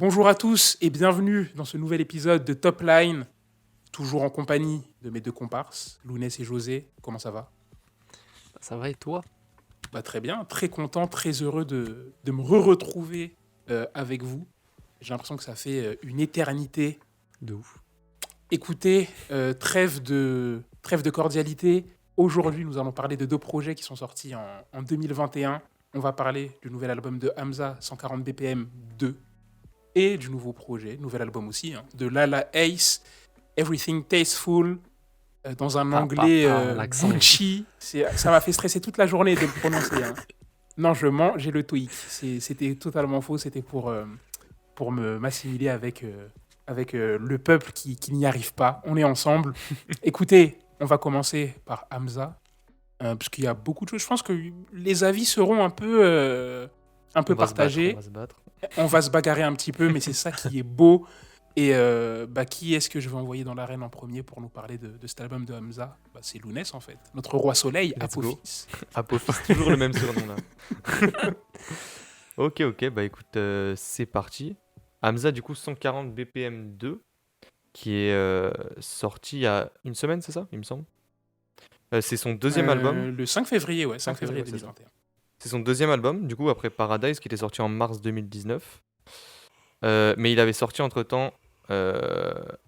Bonjour à tous et bienvenue dans ce nouvel épisode de Top Line, toujours en compagnie de mes deux comparses, Lounès et José. Comment ça va? Ça va et toi? Bah, très bien, très content, très heureux de me retrouver avec vous. J'ai l'impression que ça fait une éternité. De ouf. Écoutez, trêve de cordialité. Aujourd'hui, nous allons parler de deux projets qui sont sortis en 2021. On va parler du nouvel album de Hamza, 140 BPM 2, et du nouveau projet, nouvel album aussi, hein, de Lala Ace, Everything Tasteful, dans un anglais L'accent. Gucci. Ça m'a fait stresser toute la journée de le prononcer, hein. Non, je mens, j'ai le TOEIC. C'était totalement faux, c'était pour m'assimiler avec le peuple qui n'y arrive pas. On est ensemble. Écoutez, on va commencer par Hamza, parce qu'il y a beaucoup de choses. Je pense que les avis seront un peu On va se battre, on partagés. va se battre. On va se bagarrer un petit peu, mais c'est ça qui est beau. Et qui est-ce que je vais envoyer dans l'arène en premier pour nous parler de cet album de Hamza? C'est Lounès en fait, notre roi soleil, Let's go. Apophis. Apophis, toujours le même surnom là. Ok, bah écoute, c'est parti. Hamza, du coup, 140 BPM 2, qui est sorti il y a une semaine, c'est ça, il me semble? C'est son deuxième album. Le 5 février, ouais, 5 5 février, février ouais, c'est ça. 2021. C'est son deuxième album, du coup, après Paradise, qui était sorti en mars 2019. Mais il avait sorti entre-temps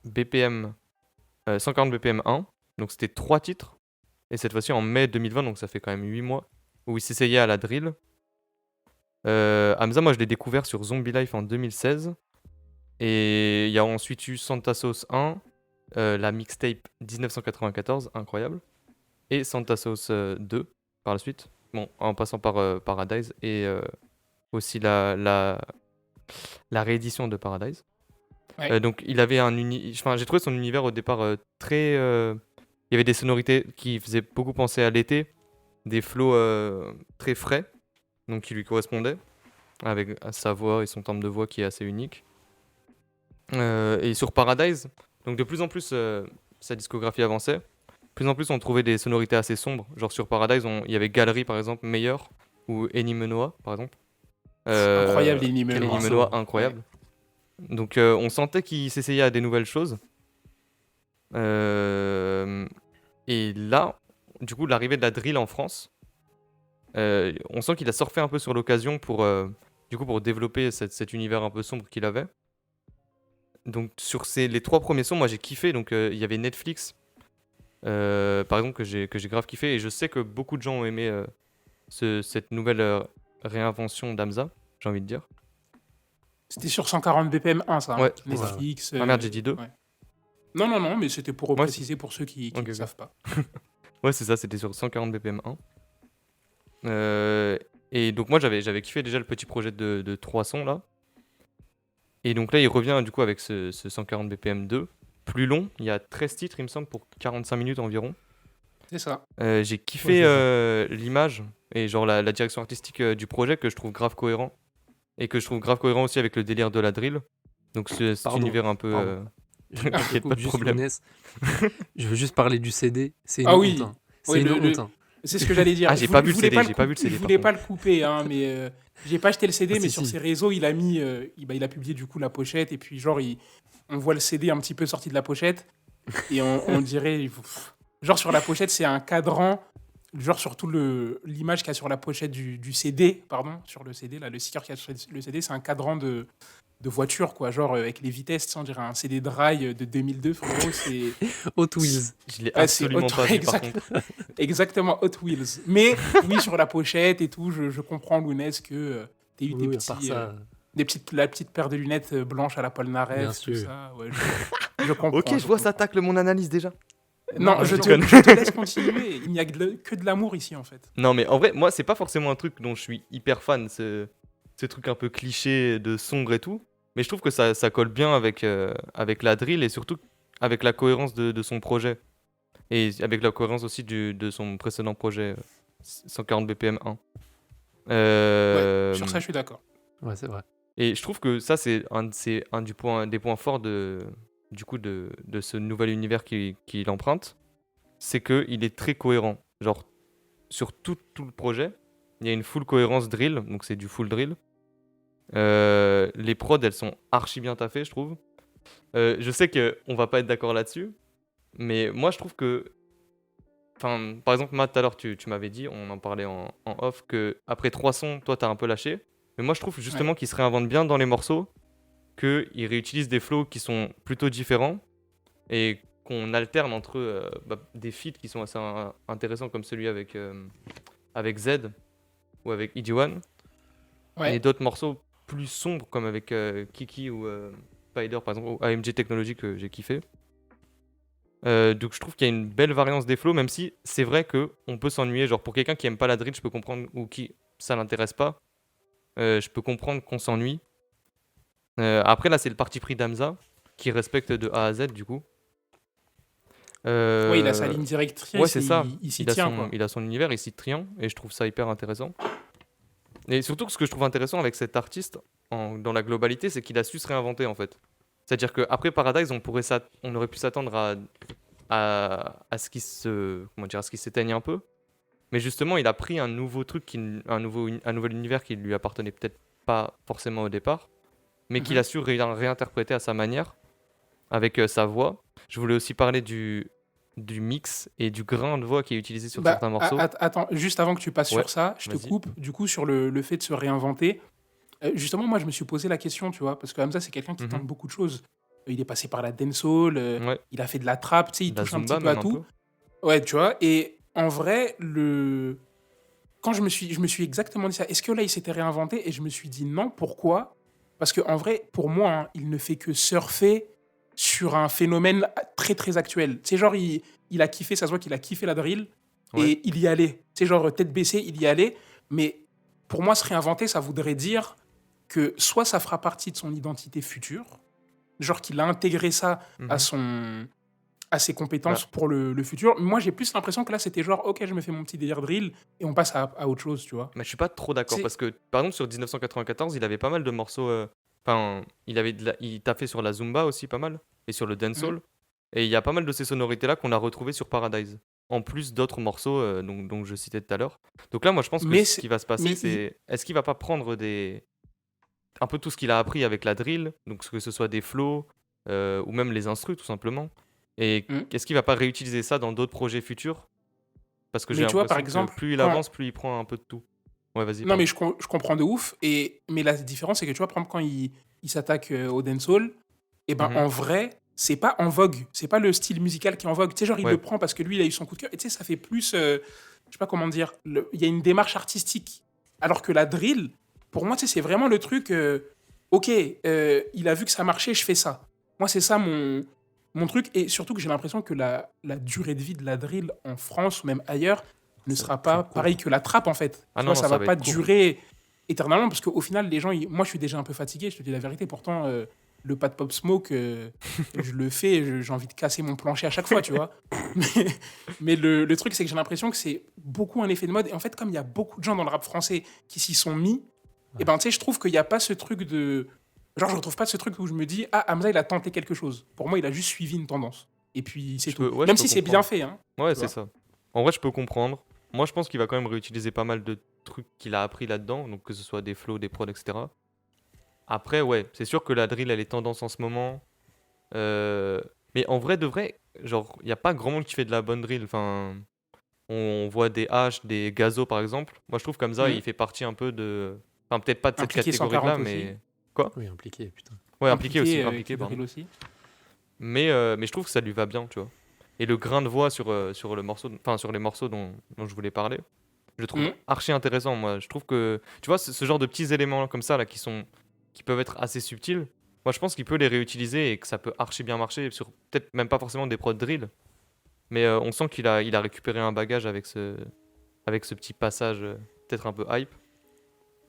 BPM, 140 BPM 1, donc c'était 3 titres. Et cette fois-ci en mai 2020, donc ça fait quand même 8 mois, où il s'essayait à la drill. Hamza, moi je l'ai découvert sur Zombie Life en 2016. Et il y a ensuite eu Santa Sauce 1, la mixtape 1994, incroyable. Et Santa Sauce 2 par la suite. Bon, en passant par Paradise et aussi la réédition de Paradise. Ouais. Donc il avait j'ai trouvé son univers au départ très... Il y avait des sonorités qui faisaient beaucoup penser à l'été, des flows très frais, donc qui lui correspondaient, avec sa voix et son timbre de voix qui est assez unique. Et sur Paradise, donc de plus en plus sa discographie avançait, de plus en plus on trouvait des sonorités assez sombres. Genre sur Paradise, il y avait Galerie par exemple, meilleur, ou Eni Menoa par exemple. Incroyable, Ennio Eni Menoa. Menoa, Ouais. incroyable. Donc on sentait qu'il s'essayait à des nouvelles choses. Et là, du coup, l'arrivée de la drill en France, on sent qu'il a surfé un peu sur l'occasion pour développer cet univers un peu sombre qu'il avait. Donc sur les 3 premiers sons, moi j'ai kiffé. Donc il y avait Netflix, par exemple, que j'ai grave kiffé. Et je sais que beaucoup de gens ont aimé cette nouvelle réinvention d'Hamza, j'ai envie de dire. C'était sur 140 BPM 1, ça, hein. Ouais, c'était ça. Netflix. Ah merde, j'ai dit 2. Ouais. Non, mais c'était pour Ouais, préciser pour ceux qui ok, ne ok. savent pas. Ouais, c'est ça, c'était sur 140 BPM 1. Et donc moi j'avais kiffé déjà le petit projet de 3 sons là. Et donc là il revient du coup avec ce 140 BPM 2. Plus long, il y a 13 titres il me semble pour 45 minutes environ. C'est ça. J'ai kiffé l'image et genre la direction artistique du projet que je trouve grave cohérent. Et que je trouve grave cohérent aussi avec le délire de la drill. Donc cet Pardon, univers un peu... pardon. T'inquiète, pas de Juste problème. Lounès. Je veux juste parler du CD. C'est une Ah honte. oui. Hein. C'est Oui, une honte. Hein. c'est ce que j'allais dire. Ah, j'ai pas vu le CD, j'ai pas vu le Je CD, voulais par pas le couper, hein, mais j'ai pas acheté le CD, Ah, mais si, sur si. ses réseaux, il a mis, il a publié du coup la pochette, et puis genre, on voit le CD un petit peu sorti de la pochette, et on dirait, genre sur la pochette, c'est un cadran, genre sur tout l'image qu'il y a sur la pochette du CD, pardon, sur le CD, là, le sticker qu'il y a sur le CD, c'est un cadran de voiture, quoi, genre avec les vitesses, tu sais, on dirait un CD de rail de 2002, frérot, c'est... Hot Wheels. Je l'ai Ouais, c'est absolument Hot- pas vu par exact- contre. Exactement, Hot Wheels. Mais oui, sur la pochette et tout, je comprends, Lounès, que t'aies eu Oui, à part ça, la petite paire de lunettes blanches à la Paul bien Naref, tout sûr. ça. Ouais, je comprends. Ok, je vois ça tacle mon analyse déjà. Non, je je te déconne. laisse continuer. Il n'y a que de l'amour ici, en fait. Non mais en vrai, moi c'est pas forcément un truc dont je suis hyper fan, ce truc un peu cliché de sombre et tout. Mais je trouve que ça colle bien avec la drill et surtout avec la cohérence de son projet. Et avec la cohérence aussi de son précédent projet 140 BPM 1. Ouais, Euh, sur ça, je suis d'accord. Ouais, c'est vrai. et je trouve que ça c'est des points forts du coup de ce nouvel univers qu'il emprunte. C'est qu'il est très cohérent. Genre sur tout le projet, il y a une full cohérence drill, donc c'est du full drill. Les prods, elles sont archi bien taffées, je trouve. Je sais qu'on va pas être d'accord là-dessus, mais moi, je trouve que. Enfin, par exemple, Matt, tout à l'heure, tu m'avais dit, on en parlait en off, que après 3 sons, toi, t'as un peu lâché. Mais moi, je trouve justement Ouais. qu'ils se réinventent bien dans les morceaux, qu'ils réutilisent des flows qui sont plutôt différents et qu'on alterne entre des feats qui sont assez intéressants, comme celui avec Z ou avec EG1, et Ouais. d'autres morceaux plus sombres, comme avec Kiki ou Spider, par exemple, ou AMG Technology que j'ai kiffé. Donc je trouve qu'il y a une belle variance des flows, même si c'est vrai que on peut s'ennuyer. Genre pour quelqu'un qui aime pas la drill, je peux comprendre, ou qui ça l'intéresse pas, je peux comprendre qu'on s'ennuie. Après là, c'est le parti pris d'Hamza qui respecte de A à Z du coup. Ouais, il a sa Euh, ligne ouais, directrice c'est et ça. il s'y Il a tient, son, quoi. il a son univers, il s'y triant, et je trouve ça hyper intéressant. Et surtout que ce que je trouve intéressant avec cet artiste dans la globalité, c'est qu'il a su se réinventer en fait. C'est-à-dire qu'après Paradise, on aurait pu s'attendre à ce qu'il comment dire, à ce qu'il s'éteigne un peu. Mais justement, il a pris un nouveau truc, un nouvel univers qui lui appartenait peut-être pas forcément au départ, mais qu'il Mhm. a su réinterpréter à sa manière, avec sa voix. Je voulais aussi parler du mix et du grain de voix qui est utilisé sur Bah, certains morceaux. attends, juste avant que tu passes Ouais, sur ça, je te vas-y. coupe. Du coup, sur le fait de se réinventer, justement, moi, je me suis posé la question, tu vois, parce que Hamza, c'est quelqu'un qui Mhm. tente beaucoup de choses. Il est passé par la dancehall, Ouais, il a fait de la trap, tu sais, il de la touche un petit Zumba peu à même un tout. peu. Ouais, tu vois, et en vrai, quand je me suis exactement dit ça, est-ce que là, il s'était réinventé? Et je me suis dit non, pourquoi? Parce que en vrai, pour moi, hein, il ne fait que surfer sur un phénomène très très actuel. C'est genre, il a kiffé, ça se voit qu'il a kiffé la drill Ouais. et il y allait. C'est genre, tête baissée, il y allait. Mais pour moi, se réinventer, ça voudrait dire que soit ça fera partie de son identité future, genre qu'il a intégré ça à Mhm. son, à ses Bah, compétences pour le futur. Moi, j'ai plus l'impression que là, c'était genre, ok, je me fais mon petit délire drill et on passe à autre chose, tu vois. Mais je suis pas trop d'accord C'est. parce que, par exemple, sur 1994, il avait pas mal de morceaux. Enfin, il taffait sur la Zumba aussi pas mal et sur le Hmm. dancehall. Et il y a pas mal de ces sonorités-là qu'on a retrouvées sur Paradise. En plus d'autres morceaux dont je citais tout à l'heure. Donc là, moi, je pense que Mais, ce qui va se passer, mais c'est est-ce qu'il va pas prendre un peu tout ce qu'il a appris avec la drill, donc que ce soit des flows ou même les instrus tout simplement. Et hmm. est-ce qu'il va pas réutiliser ça dans d'autres projets futurs? Parce que j'ai Mais tu vois, par l'impression que exemple, plus il quand. avance, plus il prend un peu de tout. Ouais, vas-y, Non, mais pardon. je comprends de ouf. Mais la différence, c'est que tu vois, par exemple, quand il s'attaque au dancehall, et ben Mhm. en vrai, c'est pas en vogue. C'est pas le style musical qui est en vogue. Tu sais, genre, il le Ouais, prend parce que lui, il a eu son coup de cœur. Et tu sais, ça fait plus. Je sais pas comment dire. Il y a une démarche artistique. Alors que la drill, pour moi, tu sais, c'est vraiment le truc. Ok, il a vu que ça marchait, je fais ça. Moi, c'est ça mon truc. Et surtout que j'ai l'impression que la durée de vie de la drill en France ou même ailleurs ne ça va sera être très pas pareil court. que la trappe, en fait. Ah Tu non, vois, non, ça ça va va pas être court. durer éternellement parce qu'au final, les gens, moi, je suis déjà un peu fatigué, je te dis la vérité. Pourtant, le pas de pop smoke, je le fais, j'ai envie de casser mon plancher à chaque fois, tu vois. Mais, mais le truc, c'est que j'ai l'impression que c'est beaucoup un effet de mode. Et en fait, comme il y a beaucoup de gens dans le rap français qui s'y sont mis, et Ouais. ben, tu sais, je trouve qu'il n'y a pas ce truc de. Genre, je retrouve pas ce truc où je me dis, ah, Hamza, il a tenté quelque chose. Pour moi, il a juste suivi une tendance. Et puis, c'est tout. Ouais, je Même peux si c'est bien comprendre. fait, hein, Ouais, tu c'est vois. ça. En vrai, je peux comprendre. Moi, je pense qu'il va quand même réutiliser pas mal de trucs qu'il a appris là-dedans, donc que ce soit des flows, des prods, etc. Après, ouais, c'est sûr que la drill, elle est tendance en ce moment. Euh, Mais en vrai, de vrai, genre, il n'y a pas grand monde qui fait de la bonne drill. Enfin, on voit des H, des Gazo, par exemple. Moi, je trouve comme ça, Mhm. il fait partie un peu de. Enfin, peut-être pas de cette Impliqué catégorie-là, 140 aussi. mais. Quoi? Oui, impliqué, putain. Ouais, impliqué aussi, Impliqué impliqué, qui pardon. drill aussi. Mais je trouve que ça lui va bien, tu vois. Et le grain de voix sur le morceau, enfin sur les morceaux dont je voulais parler, je le trouve Mhm. archi intéressant. Moi, je trouve que, tu vois, ce genre de petits éléments comme ça là qui peuvent être assez subtils. Moi, je pense qu'il peut les réutiliser et que ça peut archi bien marcher sur peut-être même pas forcément des prods drill, mais on sent qu'il a récupéré un bagage avec ce petit passage peut-être un peu hype.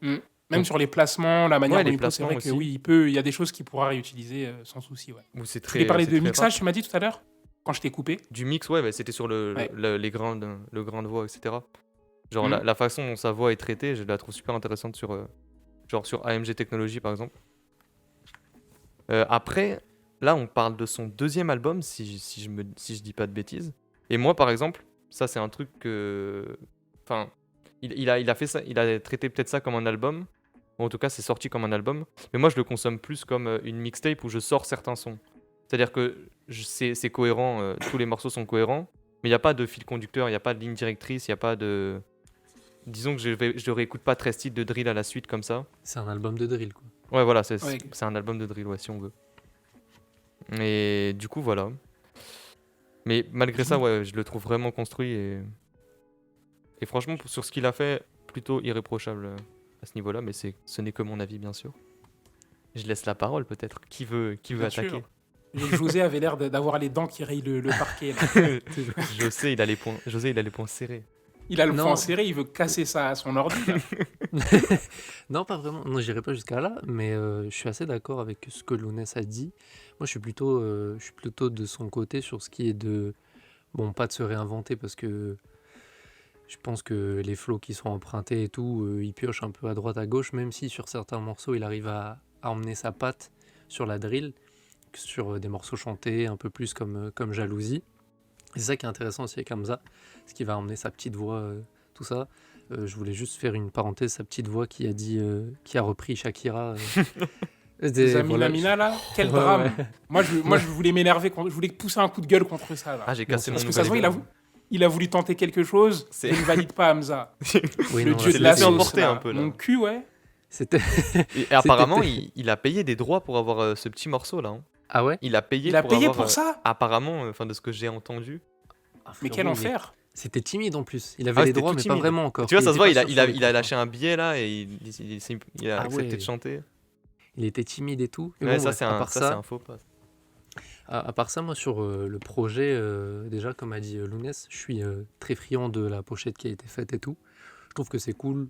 Mm. Même Donc sur les placements, la manière ouais, dont les il pose, c'est placements vrai que aussi oui, il y a des choses qu'il pourra réutiliser sans souci. Ouais. où Tu voulais parler c'est de très mixage, rap. tu m'as dit tout à l'heure, quand je t'ai coupé. Du mix, ouais, bah, c'était sur Ouais. le grain de voix, etc. Genre Mm. la façon dont sa voix est traitée, je la trouve super intéressante genre sur AMG Technology par exemple. Après, là on parle de son deuxième album si je dis pas de bêtises. Et moi par exemple, ça c'est un truc que... Enfin, il a fait ça, il a traité peut-être ça comme un album. Ou en tout cas, c'est sorti comme un album. Mais moi, je le consomme plus comme une mixtape où je sors certains sons. C'est-à-dire que c'est cohérent, tous les morceaux sont cohérents, mais il n'y a pas de fil conducteur, il n'y a pas de ligne directrice, il n'y a pas de... Disons que je réécoute pas 13 titres de drill à la suite comme ça. C'est un album de drill, quoi. Ouais, voilà, c'est Ouais. c'est un album de drill, ouais, si on veut. Et du coup, voilà. Mais malgré ça, ouais, je le trouve vraiment construit et franchement, sur ce qu'il a fait, plutôt irréprochable à ce niveau-là, mais ce n'est que mon avis, bien sûr. Je laisse la parole, peut-être. Qui veut Bien attaquer? sûr. José avait l'air d'avoir les dents qui rayent le parquet. Là. José, il a les poings serrés. Il a le Non. poing serré, il veut casser ça à son ordi. Là. Non, pas vraiment. Non, j'irai pas jusqu'à là, mais je suis assez d'accord avec ce que Lounès a dit. Moi, je suis plutôt de son côté sur ce qui est de... Bon, pas de se réinventer, parce que je pense que les flows qui sont empruntés et tout, il pioche un peu à droite à gauche, même si sur certains morceaux, il arrive à emmener sa patte sur la drill, sur des morceaux chantés, un peu plus comme Jalousie. Et c'est ça qui est intéressant aussi avec Hamza, ce qui va emmener sa petite voix, tout ça. Je voulais juste faire une parenthèse, sa petite voix qui a repris Shakira. Les Amina voilà. Mina, là, quel Ouais, drame. ouais. Moi, je voulais m'énerver, je voulais pousser un coup de gueule contre ça. Là. Ah, j'ai cassé mon Parce que ça se voit, nouvel il a voulu tenter quelque chose. C'est- Je ne valide pas Hamza. Oui, Le non, dieu là, de la laissé sauce, emporter là. un peu, là. Mon cul, ouais. c'était... Et apparemment, il a payé des droits pour avoir ce petit morceau-là. Hein. Ah ouais. Il a payé Il a pour payé avoir, pour ça. apparemment, enfin de ce que j'ai entendu. Mais quel enfer. C'était timide en plus. Il avait Ah, les c'était droits, tout mais pas timide. vraiment encore. Tu vois, ça était se voit, pas il a, sûr il sur a, les il a contrats. lâché un billet là et il a Ah accepté ouais. de chanter. Il était timide et tout. Mais Ouais, bon, ça, bref, c'est à un, part ça, c'est un faux pas. À part ça, moi, sur le projet, déjà, comme a dit Lounès, je suis très friand de la pochette qui a été faite et tout. Je trouve que c'est cool.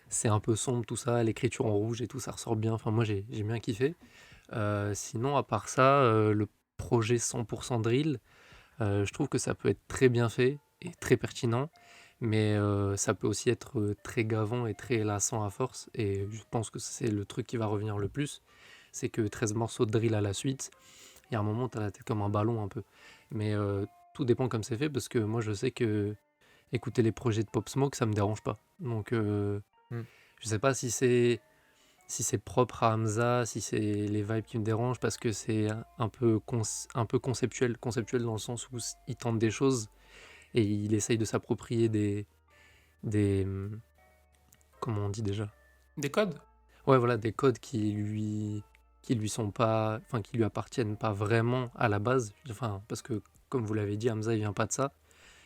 C'est un peu sombre, tout ça. L'écriture en rouge et tout, ça ressort bien. Enfin, moi, j'ai bien kiffé. Sinon, à part ça, le projet 100% drill, je trouve que ça peut être très bien fait et très pertinent. Mais ça peut aussi être très gavant et très lassant à force. Et je pense que c'est le truc qui va revenir le plus. C'est que 13 morceaux de drill à la suite, il y a un moment, tu as la tête comme un ballon un peu. Mais tout dépend comme c'est fait, parce que moi, je sais que écouter les projets de Pop Smoke, ça me dérange pas. Donc, je sais pas si c'est propre à Hamza, si c'est les vibes qui me dérangent, parce que c'est un peu conceptuel dans le sens où il tente des choses et il essaye de s'approprier des comment on dit déjà? Des codes. Ouais, voilà, des codes qui lui sont pas, enfin qui lui appartiennent pas vraiment à la base. Enfin, parce que comme vous l'avez dit, Hamza il vient pas de ça.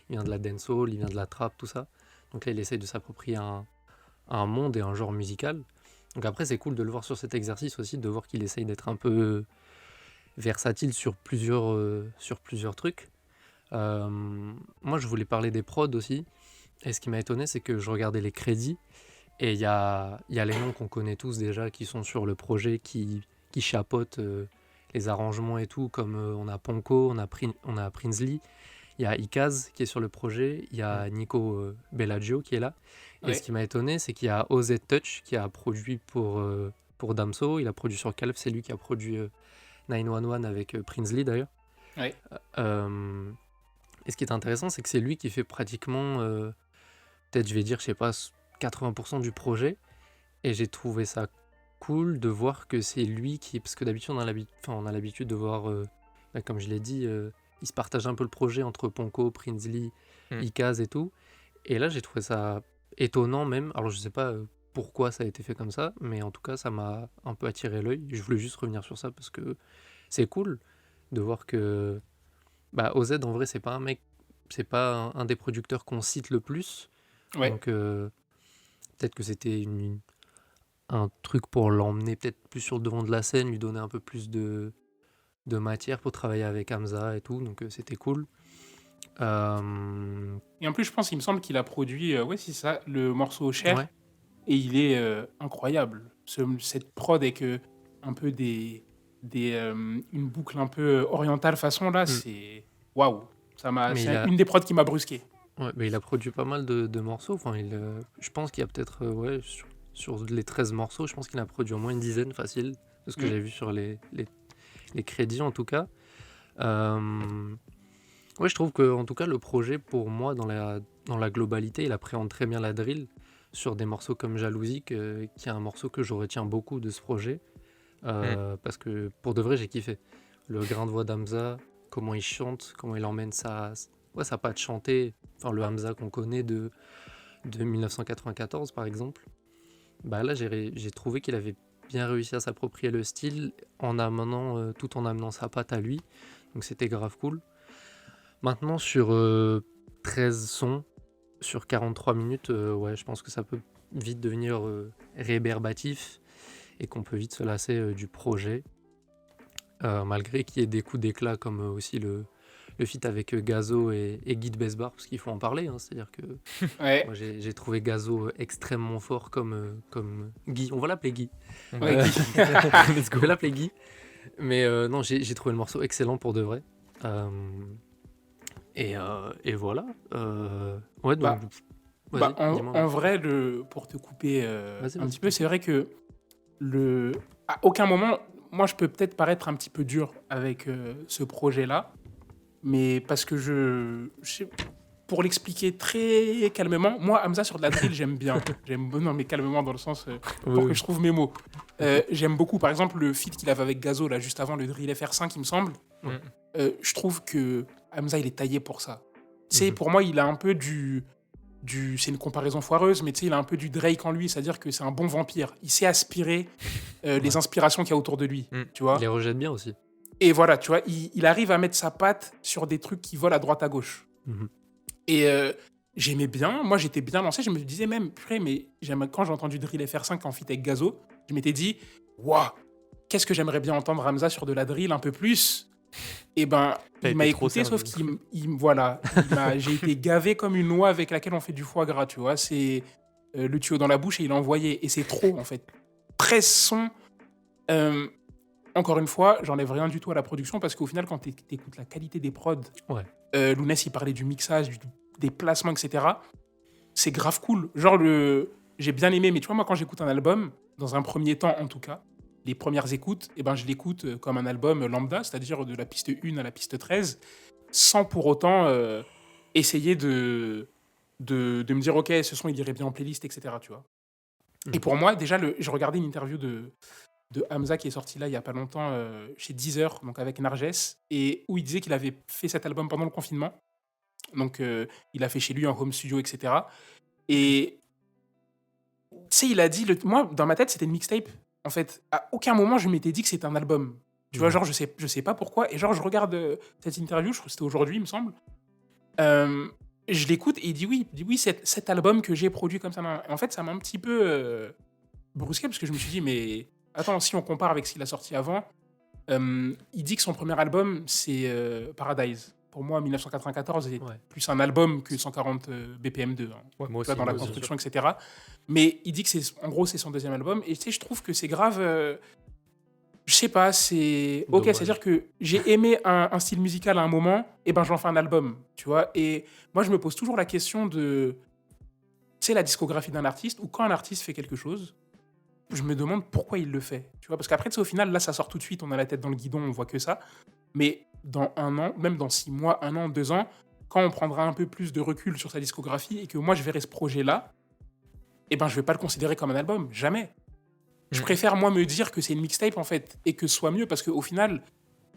Il vient de la dancehall, il vient de la trap, tout ça. Donc là, il essaye de s'approprier un monde et un genre musical. Donc après, c'est cool de le voir sur cet exercice aussi, de voir qu'il essaye d'être un peu versatile sur plusieurs trucs. Moi, je voulais parler des prods aussi. Et ce qui m'a étonné, c'est que je regardais les crédits et il y a les noms qu'on connaît tous déjà qui sont sur le projet, qui chapeautent les arrangements et tout, comme on a Ponko, on a Prinsley, il y a Ikaz qui est sur le projet, il y a Nico Bellagio qui est là. Et Ouais. ce qui m'a étonné, c'est qu'il y a OZ Touch qui a produit pour Damso, il a produit sur Calf, c'est lui qui a produit 911 avec Prinsley d'ailleurs. Ouais. Et ce qui est intéressant, c'est que c'est lui qui fait pratiquement, peut-être je vais dire, je sais pas, 80% du projet. Et j'ai trouvé ça cool de voir que c'est lui qui... Parce que d'habitude, on a l'habitude de voir, comme je l'ai dit, il se partage un peu le projet entre Ponko, Prinsley, Ikaz et tout. Et là, j'ai trouvé ça étonnant même. Alors, je sais pas pourquoi ça a été fait comme ça, mais en tout cas, ça m'a un peu attiré l'œil. Je voulais juste revenir sur ça parce que c'est cool de voir que OZ, en vrai, c'est pas un mec, c'est pas un des producteurs qu'on cite le plus. Ouais. Donc, peut-être que c'était un truc pour l'emmener peut-être plus sur le devant de la scène, lui donner un peu plus de matière pour travailler avec Hamza et tout. Donc, c'était cool. Et en plus, je pense, il me semble qu'il a produit, ouais, c'est ça, le morceau Cher. Ouais. Et il est incroyable. Cette prod avec un peu une boucle un peu orientale façon là, c'est waouh. Mais C'est une des prods qui m'a brusqué. Ouais, mais il a produit pas mal de morceaux. Enfin, je pense qu'il y a peut-être, sur les 13 morceaux, je pense qu'il a produit au moins une dizaine facile, de ce que j'ai vu sur les crédits en tout cas. Ouais, je trouve que en tout cas le projet, pour moi, dans la globalité, il appréhende très bien la drill. sur des morceaux comme Jalousie, qui est un morceau que je retiens beaucoup de ce projet, parce que pour de vrai, j'ai kiffé. Le grain de voix d'Hamza, comment il chante, comment il emmène sa patte chantée, enfin le Hamza qu'on connaît de 1994 par exemple. Bah là, j'ai trouvé qu'il avait bien réussi à s'approprier le style tout en amenant sa patte à lui. Donc c'était grave cool. Maintenant, sur 13 sons, sur 43 minutes, ouais, je pense que ça peut vite devenir rébarbatif et qu'on peut vite se lasser du projet. Malgré qu'il y ait des coups d'éclat comme aussi le feat avec Gazo et Guy de Besbar, parce qu'il faut en parler, hein, c'est-à-dire que Ouais, moi j'ai trouvé Gazo extrêmement fort comme Guy, on va l'appeler Guy. ouais, Euh, Guy. on va l'appeler Guy. Mais non, j'ai trouvé le morceau excellent pour de vrai. Euh, et voilà. Ouais, donc, vas-y, Bah, dis-moi. en vrai, pour te couper Vas-y, un vas-y, petit peu, c'est vrai que à aucun moment, moi, je peux peut-être paraître un petit peu dur avec ce projet-là, mais parce que pour l'expliquer très calmement, moi, Hamza sur de la drill, j'aime bien. Non, mais calmement dans le sens Oui, pour que oui. je trouve mes mots. J'aime beaucoup, par exemple, le feat qu'il avait avec Gazo, là, juste avant le drill FR5, il me semble. Ouais. Je trouve que Hamza, il est taillé pour ça. Tu sais, Mhm. pour moi, il a un peu c'est une comparaison foireuse, mais tu sais, il a un peu du Drake en lui, c'est-à-dire que c'est un bon vampire. Il sait aspirer les Ouais. inspirations qu'il y a autour de lui, Mm. tu vois. Il les rejette bien aussi. Et voilà, tu vois, il arrive à mettre sa patte sur des trucs qui volent à droite à gauche. Mhm. Et j'aimais bien, moi j'étais bien lancé, je me disais même, purée, mais quand j'ai entendu Drill FR5 en feat avec Gazo, je m'étais dit, waouh, qu'est-ce que j'aimerais bien entendre Hamza sur de la drill un peu plus. Et ben, T'as il m'a été trop écouté, sauf sérieux. voilà, j'ai été gavé comme une noix avec laquelle on fait du foie gras, tu vois. C'est le tuyau dans la bouche et il a envoyé. Et c'est trop, en fait. 13 sons. Euh, Encore une fois, j'enlève rien du tout à la production parce qu'au final, quand tu écoutes la qualité des prods, Ouais. Lounès, il parlait du mixage, des placements, etc. C'est grave cool. Genre, j'ai bien aimé, mais tu vois, moi, quand j'écoute un album, dans un premier temps en tout cas, les premières écoutes, eh ben, je l'écoute comme un album lambda, c'est-à-dire de la piste 1 à la piste 13, sans pour autant essayer de me dire, OK, ce son, il irait bien en playlist, etc. Tu vois. Et pour moi, déjà, je regardais une interview de Hamza qui est sortie là il y a pas longtemps chez Deezer, donc avec Narges, et où il disait qu'il avait fait cet album pendant le confinement. Donc, il a fait chez lui un home studio, etc. Et tu sais, il a dit, moi, dans ma tête, c'était une mixtape. En fait, à aucun moment, je m'étais dit que c'était un album. Tu vois, Ouais. genre, je sais pas pourquoi. Et genre, je regarde cette interview, je crois que c'était aujourd'hui, il me semble. Euh, je l'écoute et il dit oui, cet album que j'ai produit comme ça. Non. En fait, ça m'a un petit peu brusqué parce que je me suis dit, mais attends, si on compare avec ce qu'il a sorti avant, il dit que son premier album, c'est Paradise. Pour moi, 1994 est Ouais. plus un album que 140 BPM2. Hein. Ouais, moi Tu vois, aussi. dans la moi aussi. construction, etc. Mais il dit que en gros, c'est son deuxième album. Et tu sais, je trouve que c'est grave. Je sais pas, c'est. Ok, Dommage. c'est-à-dire que j'ai aimé un style musical à un moment, et ben j'en fais un album, tu vois. Et moi, je me pose toujours la question de. Tu sais, la discographie d'un artiste, ou quand un artiste fait quelque chose, je me demande pourquoi il le fait, tu vois. Parce qu'après, tu sais, au final, là, ça sort tout de suite, on a la tête dans le guidon, on voit que ça. Mais dans un an, même dans 6 mois, un an, 2 ans, quand on prendra un peu plus de recul sur sa discographie et que moi, je verrai ce projet-là, eh ben, je vais pas le considérer comme un album, jamais. Je Mm. préfère, moi, me dire que c'est une mixtape, en fait, et que ce soit mieux, parce qu'au final,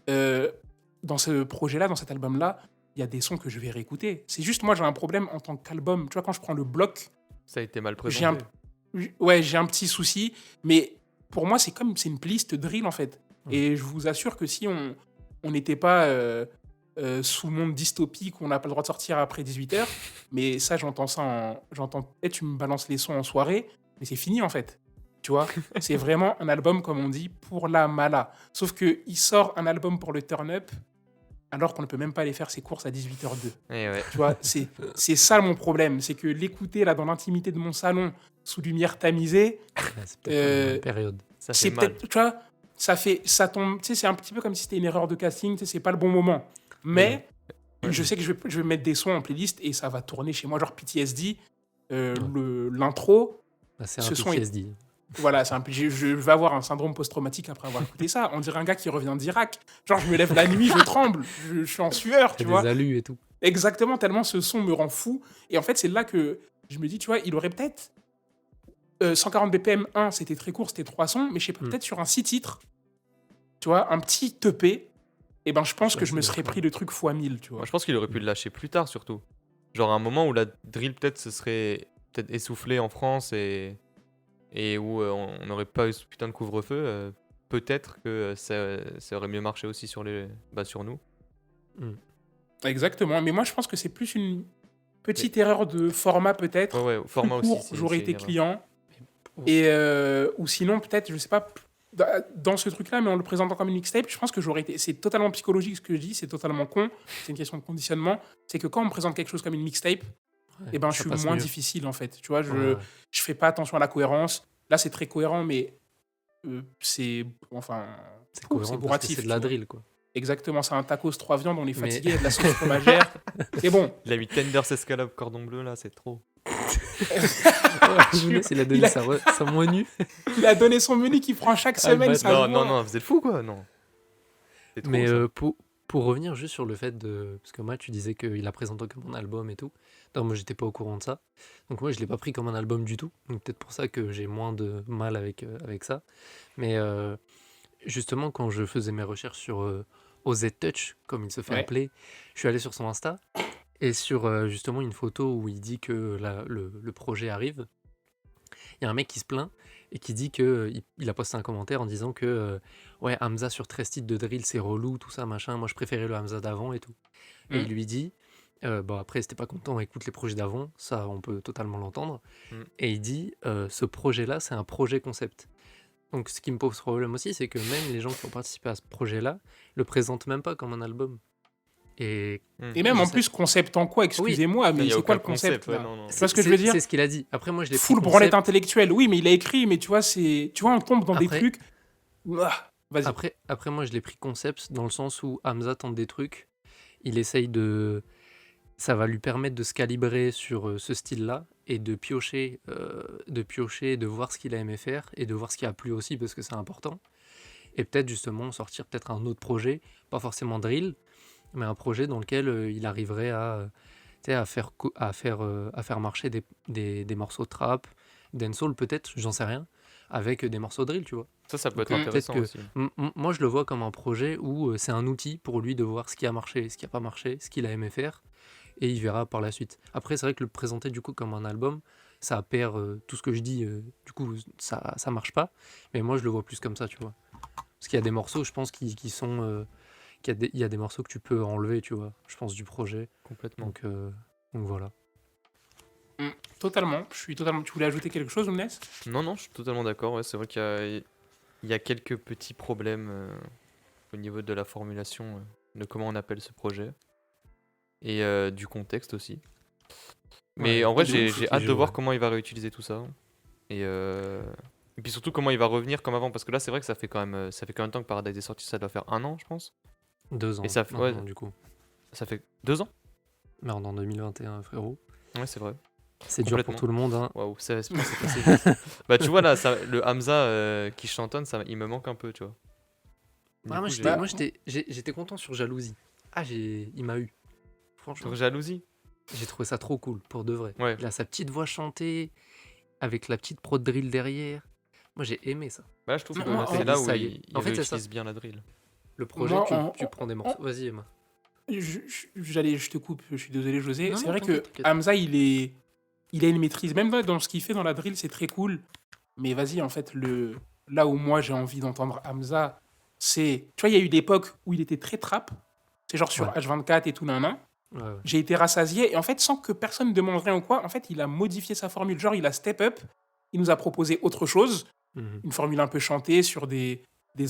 dans ce projet-là, dans cet album-là, il y a des sons que je vais réécouter. C'est juste, moi, j'ai un problème en tant qu'album. Tu vois, quand je prends le bloc, Ça a été mal j'ai un, présenté. ouais, j'ai un petit souci, mais pour moi, c'est une playlist drill, en fait. Ouais. Et je vous assure que si on n'était pas sous monde dystopique, on n'a pas le droit de sortir après 18h, mais ça, j'entends, tu me balances les sons en soirée, mais c'est fini, en fait. Tu vois, c'est vraiment un album, comme on dit, pour la mala. Sauf qu'il sort un album pour le turn-up, alors qu'on ne peut même pas aller faire ses courses à 18h02. Et ouais. Tu vois, c'est ça mon problème. C'est que l'écouter là dans l'intimité de mon salon, sous lumière tamisée, Ouais, c'est peut-être pas la euh, même période. Ça c'est fait mal. peut-être, tu vois, ça tombe, tu sais, c'est un petit peu comme si c'était une erreur de casting, tu sais, c'est pas le bon moment. Mais je sais que je vais mettre des sons en playlist et ça va tourner chez moi, genre PTSD, l'intro, Bah, c'est un ce son est PTSD. voilà, je vais avoir un syndrome post-traumatique après avoir écouté ça. On dirait un gars qui revient d'Irak. Genre, je me lève la nuit, je tremble, je suis en sueur, T'as tu des vois. alus et tout. Exactement, tellement ce son me rend fou. Et en fait, c'est là que je me dis, tu vois, il aurait peut-être 140 BPM, c'était très court, c'était 3 sons, mais je sais pas, peut-être sur un 6 titres, tu vois, un petit EP, et ben je pense que je me serais pris le truc fois 1000, tu vois. Moi, je pense qu'il aurait pu le lâcher plus tard, surtout. Genre à un moment où la drill peut-être se serait peut-être essoufflée en France et où on n'aurait pas eu ce putain de couvre-feu, peut-être que ça aurait mieux marché aussi sur nous. Exactement, mais moi je pense que c'est plus une petite erreur de format peut-être. Ouais, au format Plus aussi. court, j'aurais été une erreur. client. Et ou sinon, peut-être, je sais pas, dans ce truc-là, mais en le présentant comme une mixtape, je pense que j'aurais été. C'est totalement psychologique ce que je dis, c'est totalement con. C'est une question de conditionnement. C'est que quand on me présente quelque chose comme une mixtape, eh ben, je ça suis passe moins mieux. difficile en fait. Tu vois, Ouais. je fais pas attention à la cohérence. Là, c'est très cohérent, mais c'est. Enfin. C'est c'est cohérent parce que bourratif. c'est de tu la vois. drill, quoi. Exactement, c'est un tacos 3 viandes, on est Mais- fatigué, il y a de la sauce fromagère. C'est bon. Il a mis Tenders Escalope cordon bleu là, c'est trop. Younes, il a donné Il a- sa menu. Il a donné son menu qu'il prend chaque semaine. bah, ça Non, se non, voit. non, vous êtes fous quoi, non. C'est trop, Mais ça. pour revenir juste sur le fait de... Parce que moi, tu disais qu'il a présenté comme un album et tout. Non, moi, j'étais pas au courant de ça. Donc moi, je l'ai pas pris comme un album du tout. Donc peut-être pour ça que j'ai moins de mal avec ça. Mais justement, quand je faisais mes recherches sur OZ Touch, comme il se fait Ouais. appeler, je suis allé sur son Insta. Et sur justement une photo où il dit que le projet arrive, il y a un mec qui se plaint et qui dit que il a posté un commentaire en disant que ouais, Hamza sur 13 titres de drill c'est relou, tout ça machin, moi je préférais le Hamza d'avant et tout. Et il lui dit bon après si t'es pas content, écoute les projets d'avant, ça on peut totalement l'entendre. Et il dit ce projet là c'est un projet concept. Donc ce qui me pose problème aussi, c'est que même les gens qui ont participé à ce projet là le présentent même pas comme un album. Et Et même Je en sais. plus, concept en quoi, excusez-moi, Il mais y a c'est quoi aucun le concept, ouais, là non, non. Tu vois ce que je veux dire C'est ce qu'il a dit. Après moi je l'ai pris Full branlette concept. intellectuelle. Oui, mais il a écrit, mais tu vois, on tombe dans des Après- trucs. Vas-y. Après, moi, je l'ai pris concept dans le sens où Hamza tente des trucs. Il essaye de. Ça va lui permettre de se calibrer sur ce style-là et de piocher, de voir ce qu'il a aimé faire et de voir ce qui a plu aussi parce que c'est important. Et peut-être justement sortir peut-être un autre projet, pas forcément drill, mais un projet dans lequel il arriverait à, tu sais, à faire marcher des morceaux de trap, dancehall peut-être, j'en sais rien, avec des morceaux de drill, tu vois. Ça peut être Peut-être intéressant que- aussi. Moi, je le vois comme un projet où c'est un outil pour lui de voir ce qui a marché, ce qui a pas marché, ce qu'il a aimé faire, et il verra par la suite. Après, c'est vrai que le présenter du coup comme un album, ça perd tout ce que je dis, du coup, ça marche pas. Mais moi, je le vois plus comme ça, tu vois. Parce qu'il y a des morceaux, je pense, qui sont... il y a des morceaux que tu peux enlever, tu vois, je pense, du projet. Complètement. Donc voilà. Totalement. Je suis totalement. Tu voulais ajouter quelque chose, Omnes Non, je suis totalement d'accord. Ouais, c'est vrai qu'il y a quelques petits problèmes au niveau de la formulation de comment on appelle ce projet et du contexte aussi. Mais Ouais, en vrai, de j'ai ouf, j'ai qui hâte de joue, voir ouais. comment il va réutiliser tout ça. Et puis surtout comment il va revenir comme avant. Parce que là, c'est vrai que ça fait quand même de temps que Paradise est sorti. Ça doit faire 1 an, je pense. 2 ans Et ça fait- maintenant, ouais. du coup. Ça fait 2 ans. Merde, en 2021, frérot. Ouais, c'est vrai. C'est dur pour Complètement. tout le monde, hein. Waouh, c'est passé vite. Bah, tu vois, là, le Hamza qui chantonne, il me manque un peu, tu vois. Du Ah, coup, moi, j'étais content sur Jalousie. Ah, il m'a eu. Franchement, Sur jalousie. j'ai trouvé ça trop cool, pour de vrai. Ouais. Il a sa petite voix chantée, avec la petite prod drill derrière. Moi, j'ai aimé ça. Bah, je trouve que Moi, c'est là où ça y est. il En fait, c'est ça. réutilise bien la drill. Le projet, Moi, tu prends des morceaux. Vas-y, Emma. Je te coupe, je suis désolé, José. Non, C'est non, vrai que t'inquiète, t'inquiète. Hamza, il a une maîtrise. Même dans ce qu'il fait dans la drill, c'est très cool. Mais vas-y, en fait, là où moi j'ai envie d'entendre Hamza, c'est. Tu vois, il y a eu l'époque où il était très trap. C'est genre sur Ouais. H24 et tout, nan. Ouais, ouais. J'ai été rassasié. Et en fait, sans que personne ne demande rien ou quoi, en fait, il a modifié sa formule. Genre, il a step up. Il nous a proposé autre chose. Mhm. Une formule un peu chantée sur des